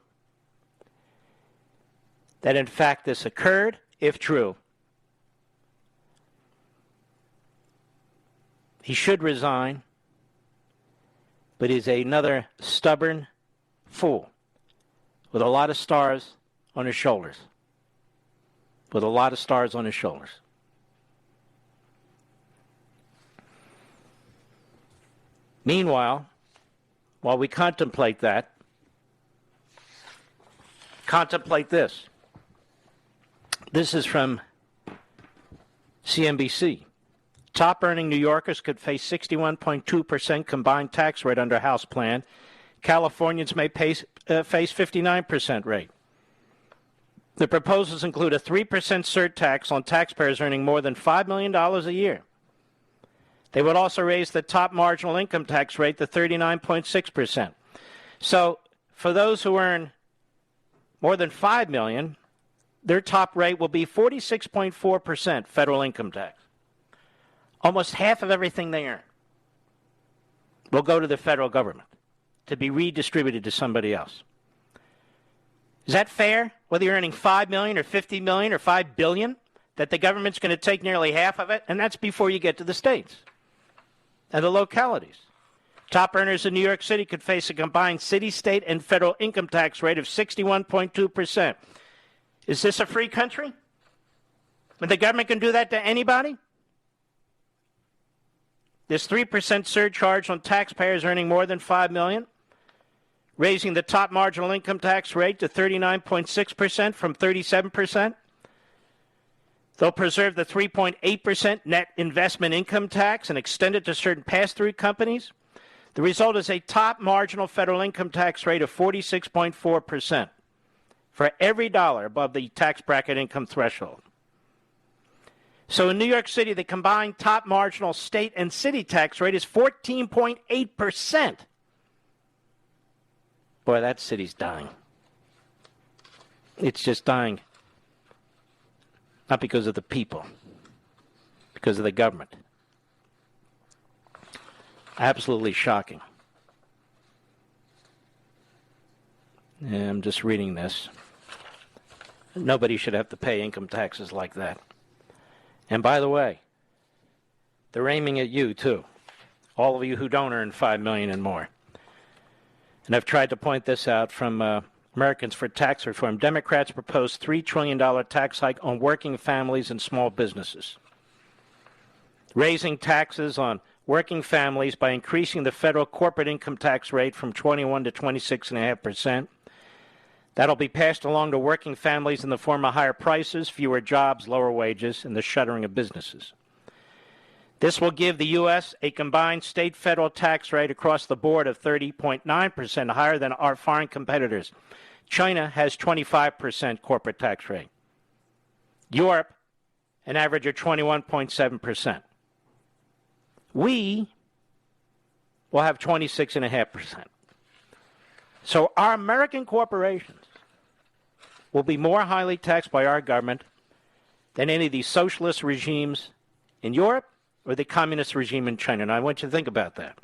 That in fact this occurred, if true. He should resign, but he's another stubborn fool with a lot of stars on his shoulders. With a lot of stars on his shoulders. Meanwhile, while we contemplate that, contemplate this. This is from CNBC. Top-earning New Yorkers could face 61.2% combined tax rate under House plan. Californians may face 59% rate. The proposals include a 3% surtax on taxpayers earning more than $5 million a year. They would also raise the top marginal income tax rate to 39.6%. So for those who earn more than $5 million, their top rate will be 46.4% federal income tax. Almost half of everything they earn will go to the federal government to be redistributed to somebody else. Is that fair? Whether you're earning $5 million or $50 million or $5 billion, that the government's going to take nearly half of it, and that's before you get to the states and the localities. Top earners in New York City could face a combined city, state, and federal income tax rate of 61.2%. Is this a free country? When the government can do that to anybody? This 3% surcharge on taxpayers earning more than $5 million, raising the top marginal income tax rate to 39.6% from 37%. They'll preserve the 3.8% net investment income tax and extend it to certain pass-through companies. The result is a top marginal federal income tax rate of 46.4%. for every dollar above the tax bracket income threshold. So in New York City, the combined top marginal state and city tax rate is 14.8%. Boy, that city's dying. It's just dying. Not because of the people, because of the government. Absolutely shocking. Yeah, I'm just reading this. Nobody should have to pay income taxes like that. And by the way, they're aiming at you too. All of you who don't earn $5 million and more. And I've tried to point this out from Americans for Tax Reform. Democrats proposed $3 trillion tax hike on working families and small businesses. Raising taxes on working families by increasing the federal corporate income tax rate from 21 to 26.5%. That'll be passed along to working families in the form of higher prices, fewer jobs, lower wages, and the shuttering of businesses. This will give the U.S. a combined state-federal tax rate across the board of 30.9%, higher than our foreign competitors. China has 25% corporate tax rate. Europe, an average of 21.7%. We will have 26.5%. So our American corporations will be more highly taxed by our government than any of these socialist regimes in Europe or the communist regime in China. And I want you to think about that.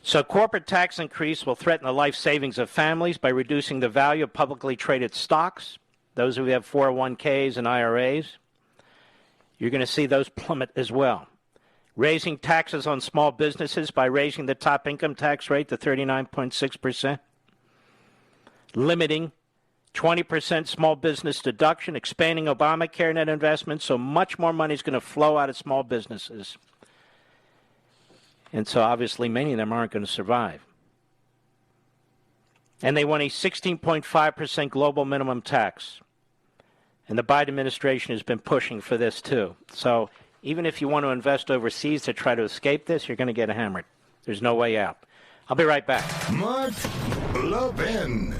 So corporate tax increase will threaten the life savings of families by reducing the value of publicly traded stocks, those who have 401ks and IRAs. You're going to see those plummet as well. Raising taxes on small businesses by raising the top income tax rate to 39.6%. Limiting 20% small business deduction, expanding Obamacare net investments, so much more money is going to flow out of small businesses. And so obviously many of them aren't going to survive. And they want a 16.5% global minimum tax. And the Biden administration has been pushing for this too. So even if you want to invest overseas to try to escape this, you're going to get hammered. There's no way out. I'll be right back. Mark Levin.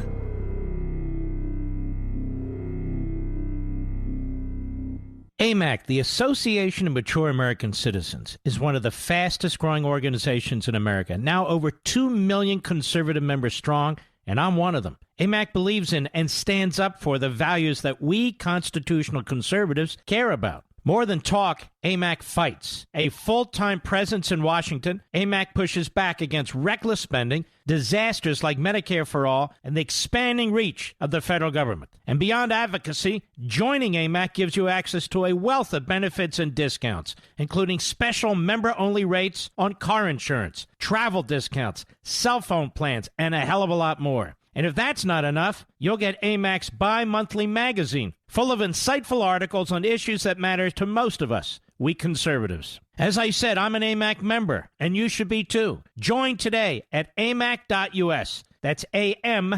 AMAC, the Association of Mature American Citizens, is one of the fastest growing organizations in America. Now over 2 million conservative members strong, and I'm one of them. AMAC believes in and stands up for the values that we constitutional conservatives care about. More than talk, AMAC fights. A full-time presence in Washington, AMAC pushes back against reckless spending, disasters like Medicare for All, and the expanding reach of the federal government. And beyond advocacy, joining AMAC gives you access to a wealth of benefits and discounts, including special member-only rates on car insurance, travel discounts, cell phone plans, and a hell of a lot more. And if that's not enough, you'll get AMAC's bi-monthly magazine, full of insightful articles on issues that matter to most of us, we conservatives. As I said, I'm an AMAC member, and you should be too. Join today at amac.us. That's AMAC.us.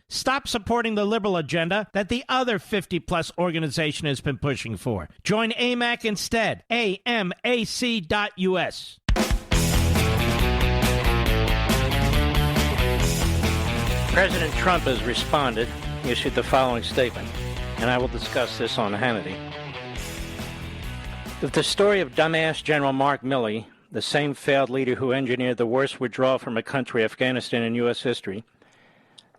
Stop supporting the liberal agenda that the other 50-plus organization has been pushing for. Join AMAC instead. AMAC.us. President Trump has responded. He issued the following statement, and I will discuss this on Hannity. If the story of dumbass General Mark Milley, the same failed leader who engineered the worst withdrawal from a country, Afghanistan, in U.S. history,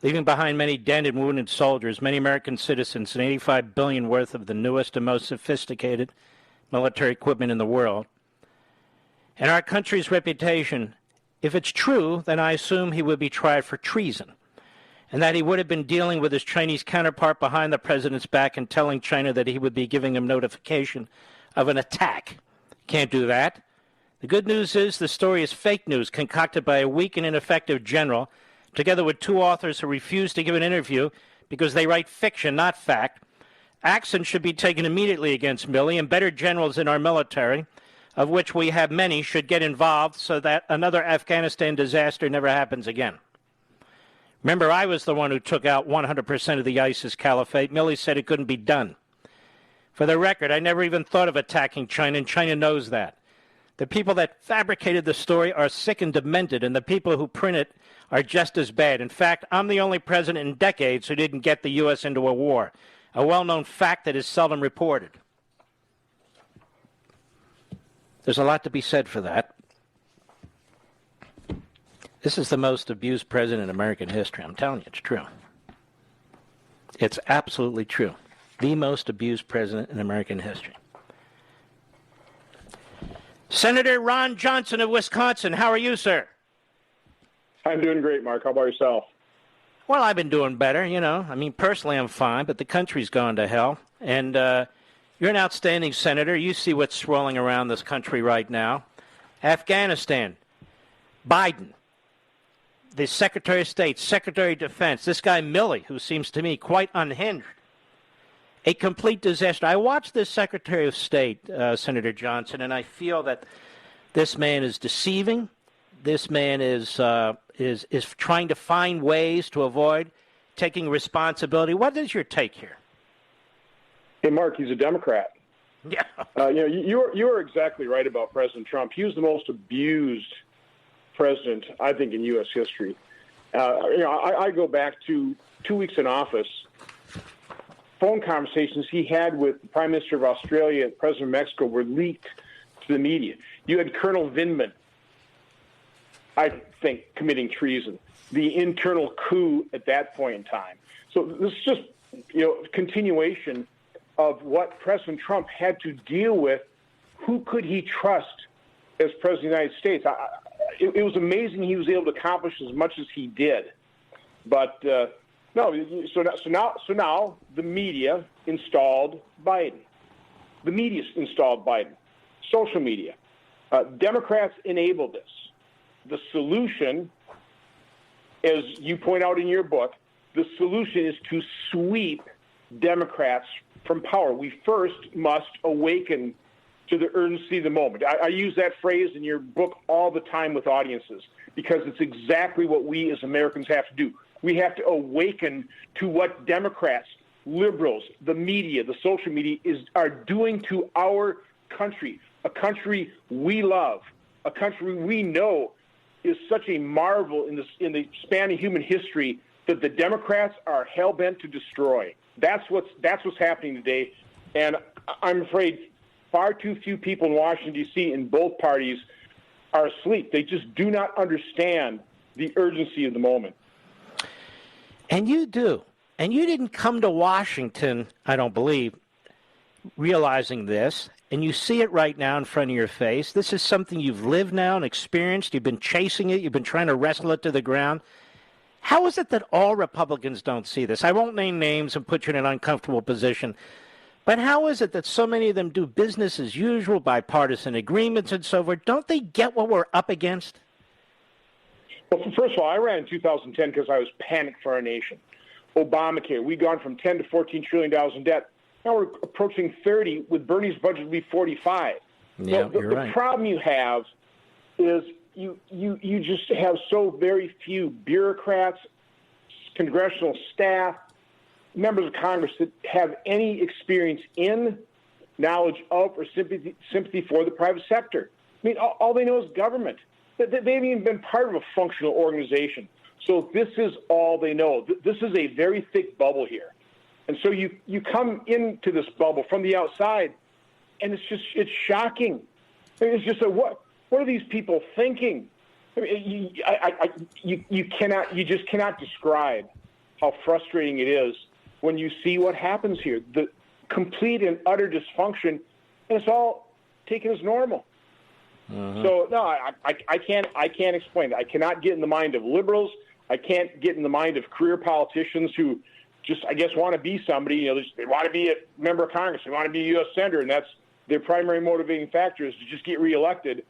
leaving behind many dead and wounded soldiers, many American citizens, and $85 billion worth of the newest and most sophisticated military equipment in the world, and our country's reputation, if it's true, then I assume he would be tried for treason, and that he would have been dealing with his Chinese counterpart behind the president's back and telling China that he would be giving him notification of an attack. Can't do that. The good news is the story is fake news concocted by a weak and ineffective general, together with two authors who refuse to give an interview because they write fiction, not fact. Action should be taken immediately against Milley, and better generals in our military, of which we have many, should get involved so that another Afghanistan disaster never happens again. Remember, I was the one who took out 100% of the ISIS caliphate. Milley said it couldn't be done. For the record, I never even thought of attacking China, and China knows that. The people that fabricated the story are sick and demented, and the people who print it are just as bad. In fact, I'm the only president in decades who didn't get the U.S. into a war, a well-known fact that is seldom reported. There's a lot to be said for that. This is the most abused president in American history. I'm telling you, it's true. It's absolutely true. The most abused president in American history. Senator Ron Johnson of Wisconsin, how are you, sir? I'm doing great, Mark. How about yourself? Well, I've been doing better, you know. I mean, personally, I'm fine, but the country's gone to hell. And you're an outstanding senator. You see what's swirling around this country right now. Afghanistan, Biden, the Secretary of State, Secretary of Defense, this guy Milley, who seems to me quite unhinged. A complete disaster. I watched this Secretary of State, Senator Johnson, and I feel that this man is deceiving. This man is trying to find ways to avoid taking responsibility. What is your take here? Hey, Mark, he's a Democrat. Yeah. You are exactly right about President Trump. He was the most abused president, I think, in U.S. history. I go back to 2 weeks in office. Phone conversations he had with the Prime Minister of Australia and President of Mexico were leaked to the media. You had Colonel Vindman, I think, committing treason, the internal coup at that point in time. So this is just, continuation of what President Trump had to deal with. Who could he trust as President of the United States? It was amazing he was able to accomplish as much as he did. But no, so now the media installed Biden. The media installed Biden. Social media. Democrats enabled this. The solution, as you point out in your book, the solution is to sweep Democrats from power. We first must awaken to the urgency of the moment. I use that phrase in your book all the time with audiences because it's exactly what we as Americans have to do. We have to awaken to what Democrats, liberals, the media, the social media are doing to our country, a country we love, a country we know is such a marvel in the span of human history that the Democrats are hell-bent to destroy. That's what's happening today, and I'm afraid far too few people in Washington, D.C., in both parties are asleep. They just do not understand the urgency of the moment. And you do. And you didn't come to Washington, I don't believe, realizing this. And you see it right now in front of your face. This is something you've lived now and experienced. You've been chasing it. You've been trying to wrestle it to the ground. How is it that all Republicans don't see this? I won't name names and put you in an uncomfortable position. But how is it that so many of them do business as usual, bipartisan agreements and so forth? Don't they get what we're up against? Well, first of all, I ran in 2010 because I was panicked for our nation. Obamacare, we'd gone from $10 to $14 trillion in debt. Now we're approaching 30. With Bernie's budget, will be 45. Yeah, so you're right. The problem you have is you just have so very few bureaucrats, congressional staff, members of Congress that have any experience in, knowledge of, or sympathy for the private sector. I mean, all they know is government. They haven't even been part of a functional organization. So this is all they know. This is a very thick bubble here. And so you come into this bubble from the outside, and it's shocking. I mean, it's just what are these people thinking? I mean, you just cannot describe how frustrating it is when you see what happens here. The complete and utter dysfunction, and it's all taken as normal. Mm-hmm. So no, I can't explain it. I cannot get in the mind of liberals. I can't get in the mind of career politicians who just, I guess, want to be somebody. They want to be a member of Congress. They want to be a U.S. senator, and that's their primary motivating factor is to just get reelected.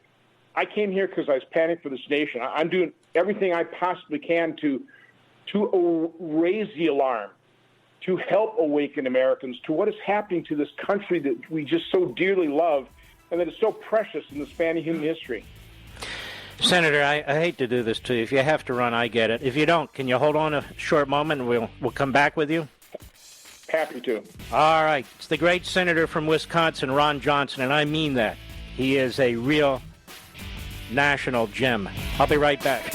I came here because I was panicked for this nation. I'm doing everything I possibly can to raise the alarm, to help awaken Americans to what is happening to this country that we just so dearly love and that is so precious in the span of human history. Senator, I hate to do this to you. If you have to run, I get it. If you don't, can you hold on a short moment and we'll come back with you? Happy to. All right. It's the great senator from Wisconsin, Ron Johnson, and I mean that. He is a real national gem. I'll be right back.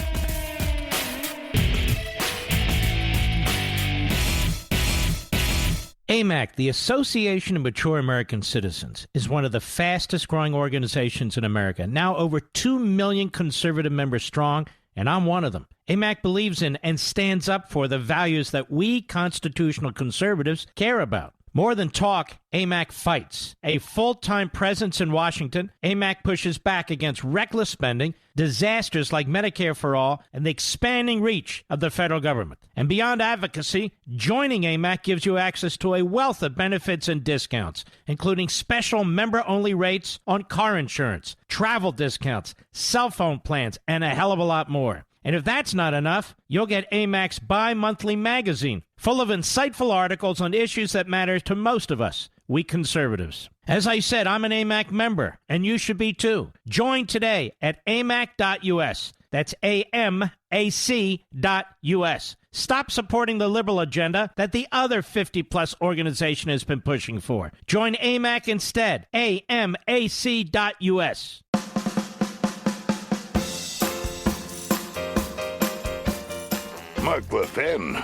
AMAC, the Association of Mature American Citizens, is one of the fastest growing organizations in America, now over 2 million conservative members strong, and I'm one of them. AMAC believes in and stands up for the values that we constitutional conservatives care about. More than talk, AMAC fights. A full-time presence in Washington, AMAC pushes back against reckless spending, disasters like Medicare for All, and the expanding reach of the federal government. And beyond advocacy, joining AMAC gives you access to a wealth of benefits and discounts, including special member-only rates on car insurance, travel discounts, cell phone plans, and a hell of a lot more. And if that's not enough, you'll get AMAC's bi-monthly magazine, full of insightful articles on issues that matter to most of us, we conservatives. As I said, I'm an AMAC member, and you should be too. Join today at amac.us. That's AMAC.us. Stop supporting the liberal agenda that the other 50-plus organization has been pushing for. Join AMAC instead. AMAC.us. Mark Levin,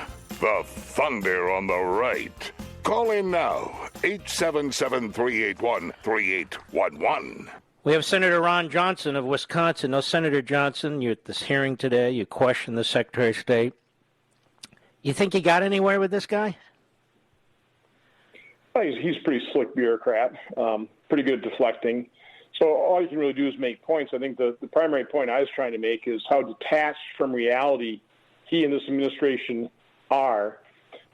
the Thunder on the right. Call in now, 877-381-3811. We have Senator Ron Johnson of Wisconsin. Now, Senator Johnson, you're at this hearing today. You questioned the Secretary of State. You think you got anywhere with this guy? Well, he's a pretty slick bureaucrat, pretty good at deflecting. So all you can really do is make points. I think the primary point I was trying to make is how detached from reality he and this administration are.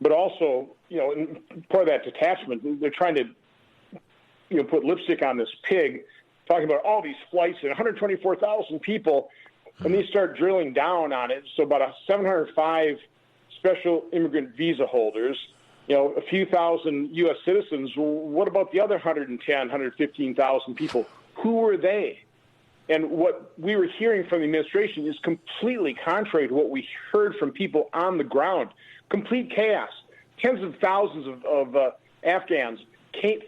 But also, and part of that detachment, they're trying to, put lipstick on this pig, talking about all these flights and 124,000 people, and they start drilling down on it. So about 705 special immigrant visa holders, a few thousand U.S. citizens. What about the other 115,000 people? Who were they? And what we were hearing from the administration is completely contrary to what we heard from people on the ground. Complete chaos. Tens of thousands of Afghans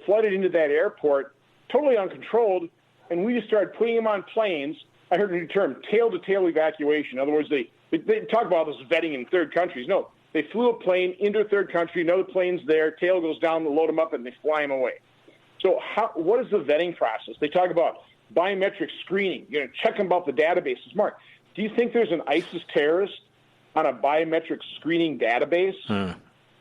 flooded into that airport, totally uncontrolled, and we just started putting them on planes. I heard the term tail-to-tail evacuation. In other words, they talk about this vetting in third countries. No, they flew a plane into a third country, another plane's there, tail goes down, they load them up, and they fly them away. So what is the vetting process? They talk about biometric screening. You're going to check them about the databases. Mark, do you think there's an ISIS terrorist on a biometric screening database?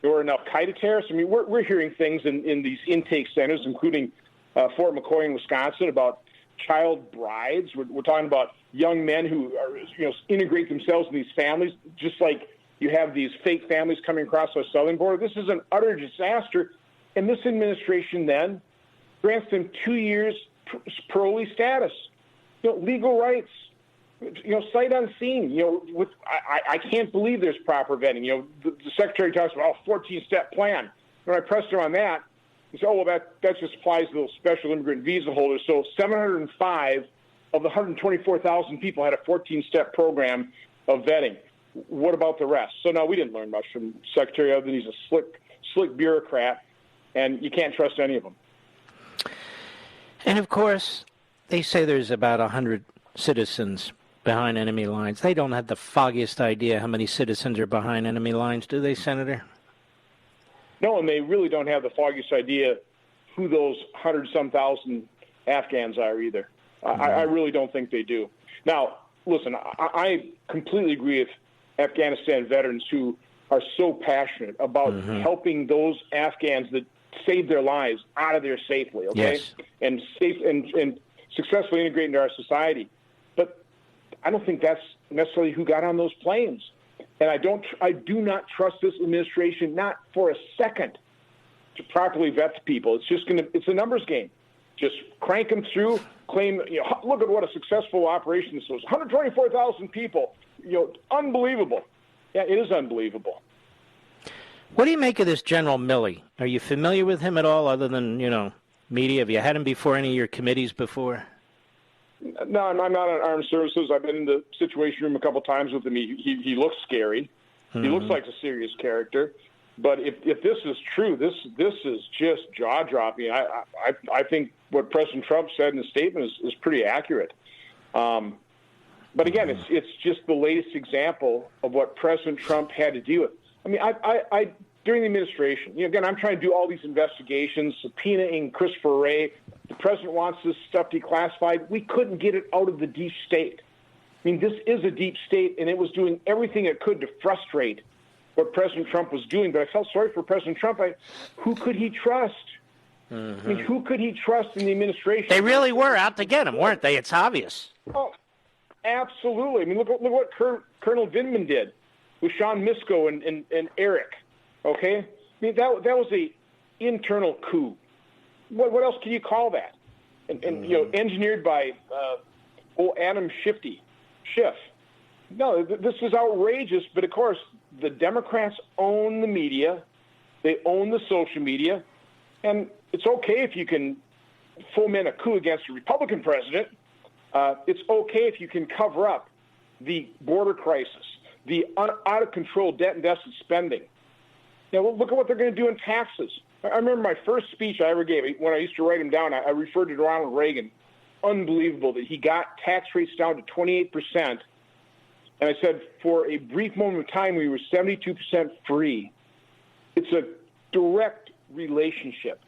Or an al-Qaeda terrorist? I mean, we're hearing things in these intake centers, including Fort McCoy in Wisconsin, about child brides. We're talking about young men who are, integrate themselves in these families, just like you have these fake families coming across our southern border. This is an utter disaster. And this administration then grants them 2 years parolee status, legal rights, sight unseen. I can't believe there's proper vetting. The secretary talks about a 14-step plan. When I pressed her on that, he said, that just applies to those special immigrant visa holders. So 705 of the 124,000 people had a 14-step program of vetting. What about the rest? So, no, we didn't learn much from the secretary other than he's a slick bureaucrat, and you can't trust any of them. And, of course, they say there's about 100 citizens behind enemy lines. They don't have the foggiest idea how many citizens are behind enemy lines, do they, Senator? No, and they really don't have the foggiest idea who those 100-some thousand Afghans are either. I really don't think they do. Now, listen, I completely agree with Afghanistan veterans who are so passionate about helping those Afghans that saved their lives out of there safely, okay? Yes. And successfully integrate into our society. But I don't think that's necessarily who got on those planes. And I do not trust this administration, not for a second, to properly vet the people. It's a numbers game. Just crank them through, claim, look at what a successful operation this was. 124,000 people, unbelievable. Yeah, it is unbelievable. What do you make of this General Milley? Are you familiar with him at all other than, media? Have you had him before any of your committees before? No, I'm not on armed services. I've been in the Situation Room a couple times with him. He looks scary. He looks like a serious character. But if this is true, this is just jaw-dropping. I think what President Trump said in his statement is pretty accurate. But again, it's just the latest example of what President Trump had to deal with. I mean, I during the administration, again, I'm trying to do all these investigations, subpoenaing Christopher Wray. The president wants this stuff declassified. We couldn't get it out of the deep state. I mean, this is a deep state, and it was doing everything it could to frustrate what President Trump was doing. But I felt sorry for President Trump. Who could he trust? I mean, who could he trust in the administration? They really were out to get him, weren't they? It's obvious. Oh, absolutely. I mean, look what Colonel Vindman did with Sean Misko and Eric. Okay, I mean that was a internal coup. What else can you call that? And engineered by Adam Schiff. No, this is outrageous. But of course, the Democrats own the media. They own the social media, and it's okay if you can foment a coup against a Republican president. It's okay if you can cover up the border crisis, the out-of-control debt and deficit spending. Look at what they're going to do in taxes. I remember my first speech I ever gave, when I used to write them down, I referred to Ronald Reagan. Unbelievable that he got tax rates down to 28%. And I said, for a brief moment of time, we were 72% free. It's a direct relationship.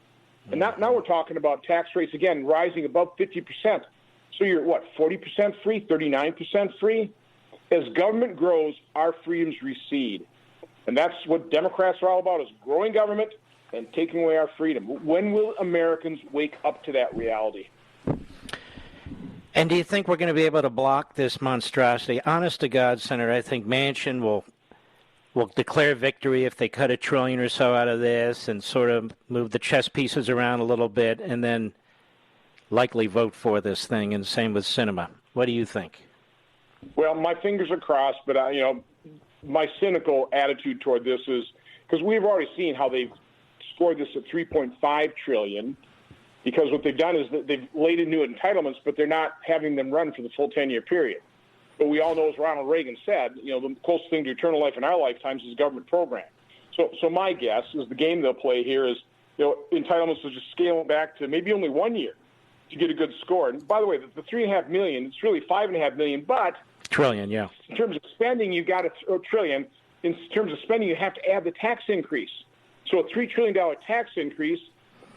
And now we're talking about tax rates, again, rising above 50%. So you're, 40% free, 39% free? As government grows, our freedoms recede. And that's what Democrats are all about, is growing government and taking away our freedom. When will Americans wake up to that reality? And do you think we're going to be able to block this monstrosity? Honest to God, Senator, I think Manchin will declare victory if they cut $1 trillion or so out of this and sort of move the chess pieces around a little bit, and then likely vote for this thing, and same with Sinema. What do you think? Well, my fingers are crossed, but my cynical attitude toward this is, because we've already seen how they've scored this at $3.5 trillion, because what they've done is that they've laid in new entitlements, but they're not having them run for the full 10-year period. But we all know, as Ronald Reagan said, the closest thing to eternal life in our lifetimes is a government program. So my guess is the game they'll play here is, entitlements will just scale back to maybe only 1 year to get a good score. And by the way, the $3.5 million, it's really $5.5 million, but trillion, yeah. In terms of spending, you got a trillion. In terms of spending, you have to add the tax increase. So a $3 trillion tax increase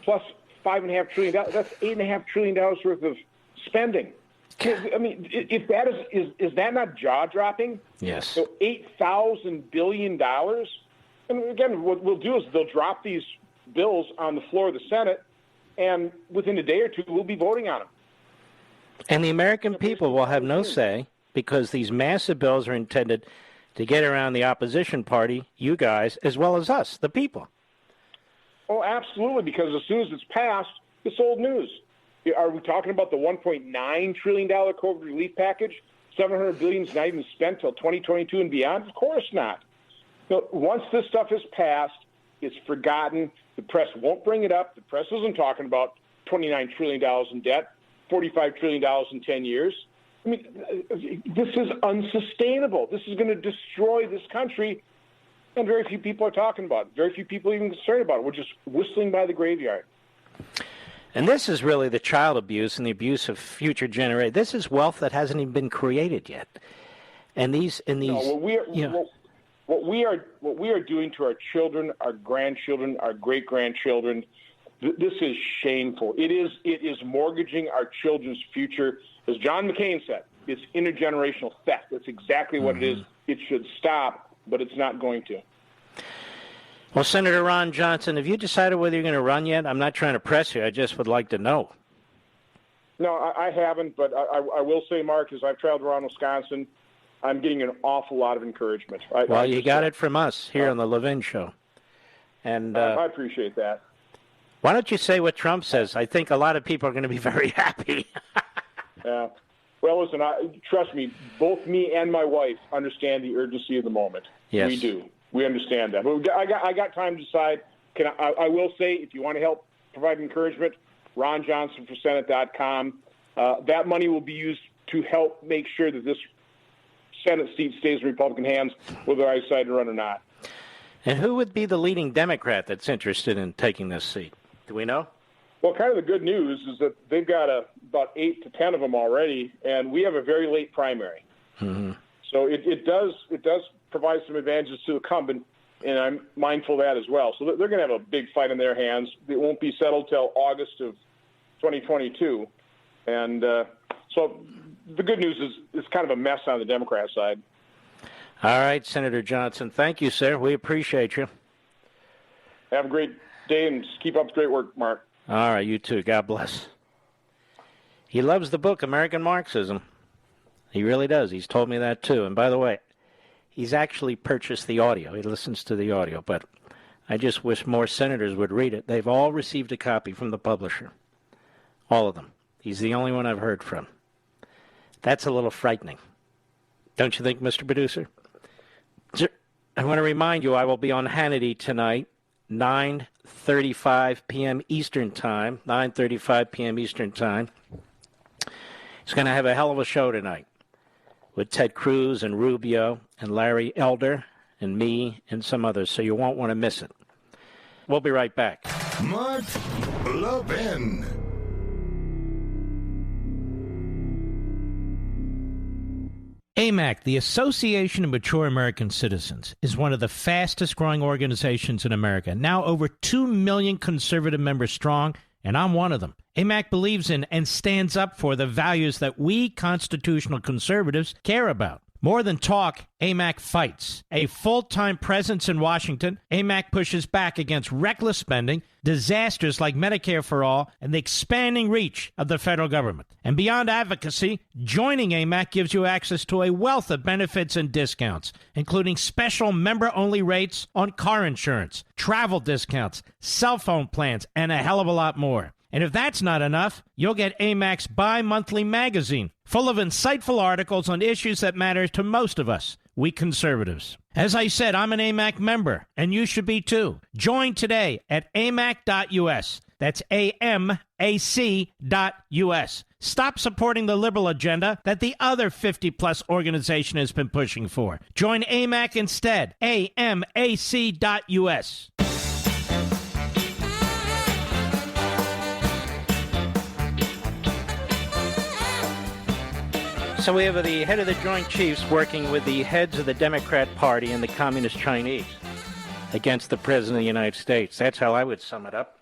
plus $5.5 trillion, that's $8.5 trillion worth of spending. I mean, if that is that not jaw-dropping? Yes. So $8,000 billion. And again, what we'll do is they'll drop these bills on the floor of the Senate, and within a day or two, we'll be voting on them. And the American people will have no say, because these massive bills are intended to get around the opposition party, you guys, as well as us, the people. Oh, absolutely, because as soon as it's passed, it's old news. Are we talking about the $1.9 trillion COVID relief package? $700 billion is not even spent till 2022 and beyond? Of course not. Once this stuff is passed, it's forgotten. The press won't bring it up. The press isn't talking about $29 trillion in debt, $45 trillion in 10 years. I mean, this is unsustainable. This is going to destroy this country, and very few people are talking about it. Very few people are even concerned about it. We're just whistling by the graveyard. And this is really the child abuse and the abuse of future generations. This is wealth that hasn't even been created yet. And what we are doing to our children, our grandchildren, our great-grandchildren, this is shameful. It is mortgaging our children's future. As John McCain said, it's intergenerational theft. That's exactly what it is. It should stop, but it's not going to. Well, Senator Ron Johnson, have you decided whether you're going to run yet? I'm not trying to press you. I just would like to know. No, I haven't, but I will say, Mark, as I've traveled around Wisconsin, I'm getting an awful lot of encouragement. You got it from us here on the Levin Show. And I appreciate that. Why don't you say what Trump says? I think a lot of people are going to be very happy. Yeah. Well, listen, trust me, both me and my wife understand the urgency of the moment. Yes. We do. We understand that. But I got time to decide. I will say, if you want to help provide encouragement, RonJohnsonForSenate.com. That money will be used to help make sure that this Senate seat stays in Republican hands, whether I decide to run or not. And who would be the leading Democrat that's interested in taking this seat? Do we know? Well, kind of the good news is that they've got about 8 to 10 of them already, and we have a very late primary. Mm-hmm. So it does provide some advantages to the incumbent, and I'm mindful of that as well. So they're going to have a big fight in their hands. It won't be settled till August of 2022. And so the good news is it's kind of a mess on the Democrat side. All right, Senator Johnson. Thank you, sir. We appreciate you. Have a great day and keep up the great work, Mark. All right, you too. God bless. He loves the book, American Marxism. He really does. He's told me that, too. And by the way, he's actually purchased the audio. He listens to the audio. But I just wish more senators would read it. They've all received a copy from the publisher. All of them. He's the only one I've heard from. That's a little frightening. Don't you think, Mr. Producer? I want to remind you I will be on Hannity tonight, 9:35 p.m. Eastern Time. 9:35 p.m. Eastern Time. He's going to have a hell of a show tonight with Ted Cruz and Rubio and Larry Elder and me and some others, so you won't want to miss it. We'll be right back. Mark Levin. AMAC, the Association of Mature American Citizens, is one of the fastest-growing organizations in America, now over 2 million conservative members strong, and I'm one of them. AMAC believes in and stands up for the values that we constitutional conservatives care about. More than talk, AMAC fights. A full-time presence in Washington, AMAC pushes back against reckless spending, disasters like Medicare for All, and the expanding reach of the federal government. And beyond advocacy, joining AMAC gives you access to a wealth of benefits and discounts, including special member-only rates on car insurance, travel discounts, cell phone plans, and a hell of a lot more. And if that's not enough, you'll get AMAC's bi-monthly magazine, full of insightful articles on issues that matter to most of us, we conservatives. As I said, I'm an AMAC member, and you should be too. Join today at amac.us. That's AMAC.us. Stop supporting the liberal agenda that the other 50-plus organization has been pushing for. Join AMAC instead. AMAC.us. So we have the head of the Joint Chiefs working with the heads of the Democrat Party and the Communist Chinese against the President of the United States. That's how I would sum it up.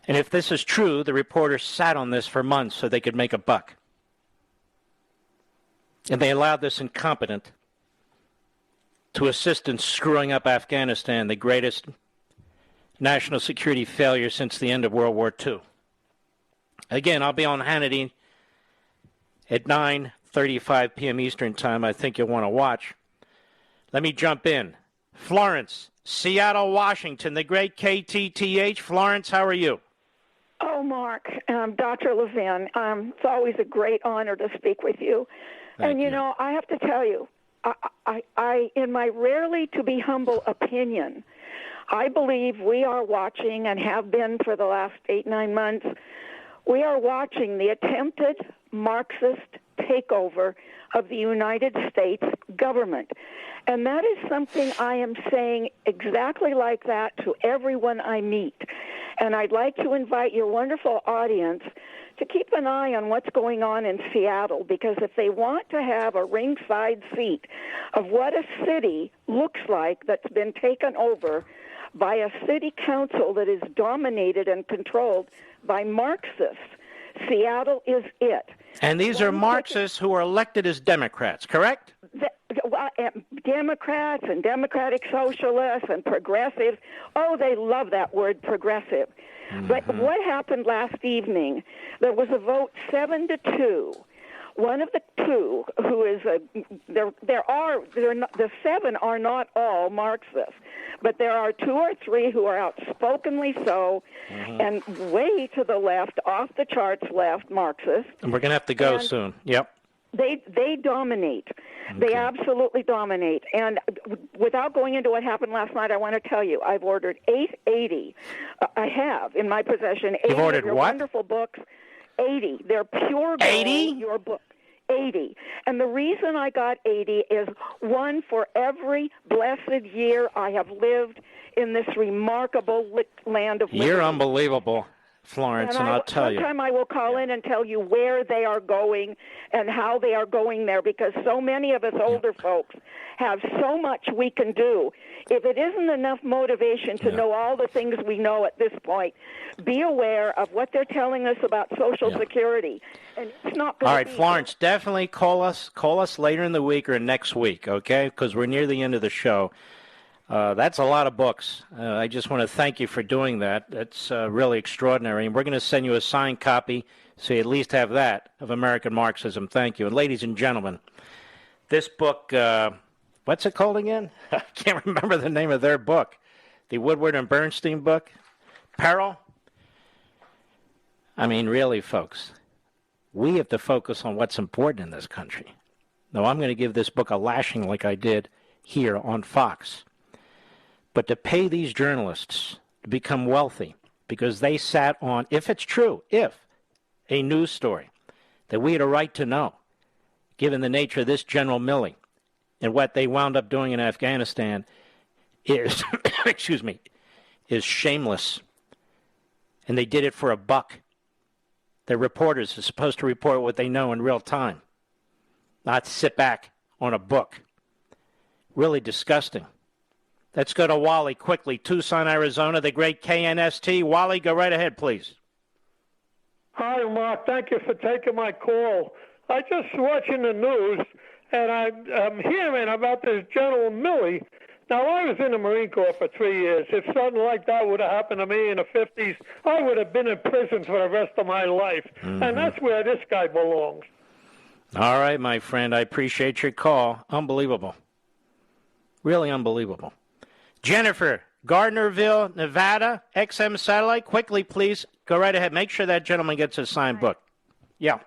And if this is true, the reporters sat on this for months so they could make a buck. And they allowed this incompetent to assist in screwing up Afghanistan, the greatest national security failure since the end of World War II. Again, I'll be on Hannity at 9:35 p.m. Eastern Time. I think you'll want to watch. Let me jump in. Florence, Seattle, Washington, the great KTTH. Florence, how are you? Oh, Mark, Dr. Levin, it's always a great honor to speak with you. Thank you. You know, I have to tell you, I, in my rarely to be humble opinion, I believe we are watching and have been for the last 8-9 months, we are watching the attempted Marxist takeover of the United States government. And that is something I am saying exactly like that to everyone I meet. And I'd like to invite your wonderful audience to keep an eye on what's going on in Seattle, because if they want to have a ringside seat of what a city looks like that's been taken over by a city council that is dominated and controlled by Marxists, Seattle is it. And these are Marxists who are elected as Democrats, correct? Democrats and democratic socialists and progressives, oh, they love that word, progressive. Mm-hmm. But what happened last evening, there was a vote 7-2. One of the two, who is the 7 are not all Marxists, but there are 2 or 3 who are outspokenly so, and way to the left, off the charts left, Marxists. And we're going to have to go soon. Yep. They dominate. Okay. They absolutely dominate. And without going into what happened last night, I want to tell you, I've ordered 880. I have in my possession 80 You've ordered of your what? Wonderful books. 80. They're pure gold. 80? Your book. 80. And the reason I got 80 is one for every blessed year I have lived in this remarkable land of liberty. You're unbelievable. Florence, and I'll tell you. Sometime I will call in and tell you where they are going and how they are going there, because so many of us older folks have so much we can do. If it isn't enough motivation to know all the things we know at this point, be aware of what they're telling us about Social Security. And it's not going all right, Florence, definitely call us later in the week or next week, okay? Because we're near the end of the show. That's a lot of books. I just want to thank you for doing that. That's really extraordinary. And we're going to send you a signed copy so you at least have that of American Marxism. Thank you. And ladies and gentlemen, this book, what's it called again? I can't remember the name of their book. The Woodward and Bernstein book. Peril? I mean, really, folks, we have to focus on what's important in this country. Now, I'm going to give this book a lashing like I did here on Fox. But to pay these journalists to become wealthy because they sat on, if it's true, a news story that we had a right to know, given the nature of this General Milley and what they wound up doing in Afghanistan, is, is shameless. And they did it for $1. The reporters are supposed to report what they know in real time, not sit back on a book. Really disgusting. Let's go to Wally quickly. Tucson, Arizona, the great KNST. Wally, go right ahead, please. Hi, Mark. Thank you for taking my call. I just watching the news, and I'm hearing about this General Milley. Now, I was in the Marine Corps for 3 years. If something like that would have happened to me in the 50s, I would have been in prison for the rest of my life. Mm-hmm. And that's where this guy belongs. All right, my friend. I appreciate your call. Unbelievable. Really unbelievable. Jennifer, Gardnerville, Nevada, XM Satellite. Quickly, please. Go right ahead. Make sure that gentleman gets a signed book. Yeah.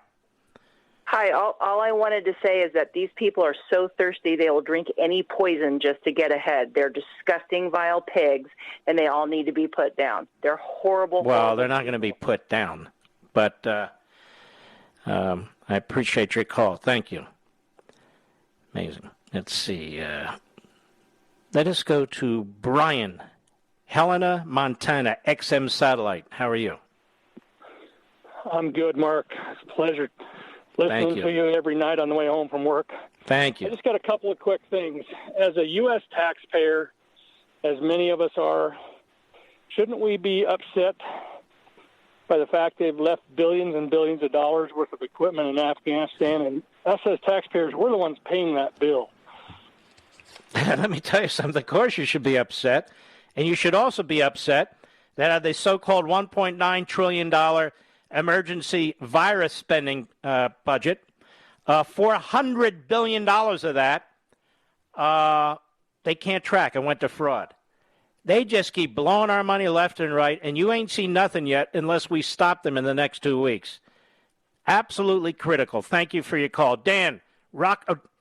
Hi. All I wanted to say is that these people are so thirsty they will drink any poison just to get ahead. They're disgusting, vile pigs, and they all need to be put down. They're horrible. Well, they're not going to be put down. But I appreciate your call. Thank you. Amazing. Let's see. Let us go to Brian, Helena, Montana, XM Satellite. How are you? I'm good, Mark. It's a pleasure listening to you every night on the way home from work. Thank you. I just got a couple of quick things. As a U.S. taxpayer, as many of us are, shouldn't we be upset by the fact they've left billions and billions of dollars worth of equipment in Afghanistan? And us as taxpayers, we're the ones paying that bill. Let me tell you something. Of course you should be upset. And you should also be upset that the so-called $1.9 trillion emergency virus spending budget, $400 billion of that, they can't track and went to fraud. They just keep blowing our money left and right, and you ain't seen nothing yet unless we stop them in the next 2 weeks. Absolutely critical. Thank you for your call. Dan,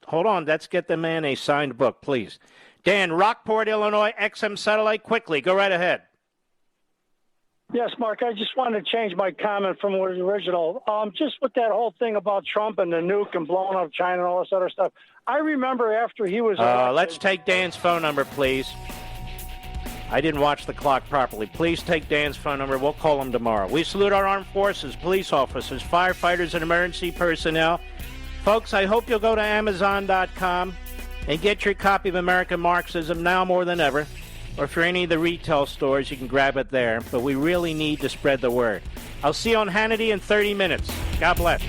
hold on. Let's get the man a signed book, please. Dan, Rockport, Illinois, XM Satellite. Quickly, go right ahead. Yes, Mark, I just wanted to change my comment from what was original. Just with that whole thing about Trump and the nuke and blowing up China and all this other stuff. I remember after he was let's take Dan's phone number, please. I didn't watch the clock properly. Please take Dan's phone number. We'll call him tomorrow. We salute our armed forces, police officers, firefighters, and emergency personnel. Folks, I hope you'll go to Amazon.com and get your copy of American Marxism now more than ever. Or if you're in any of the retail stores, you can grab it there. But we really need to spread the word. I'll see you on Hannity in 30 minutes. God bless.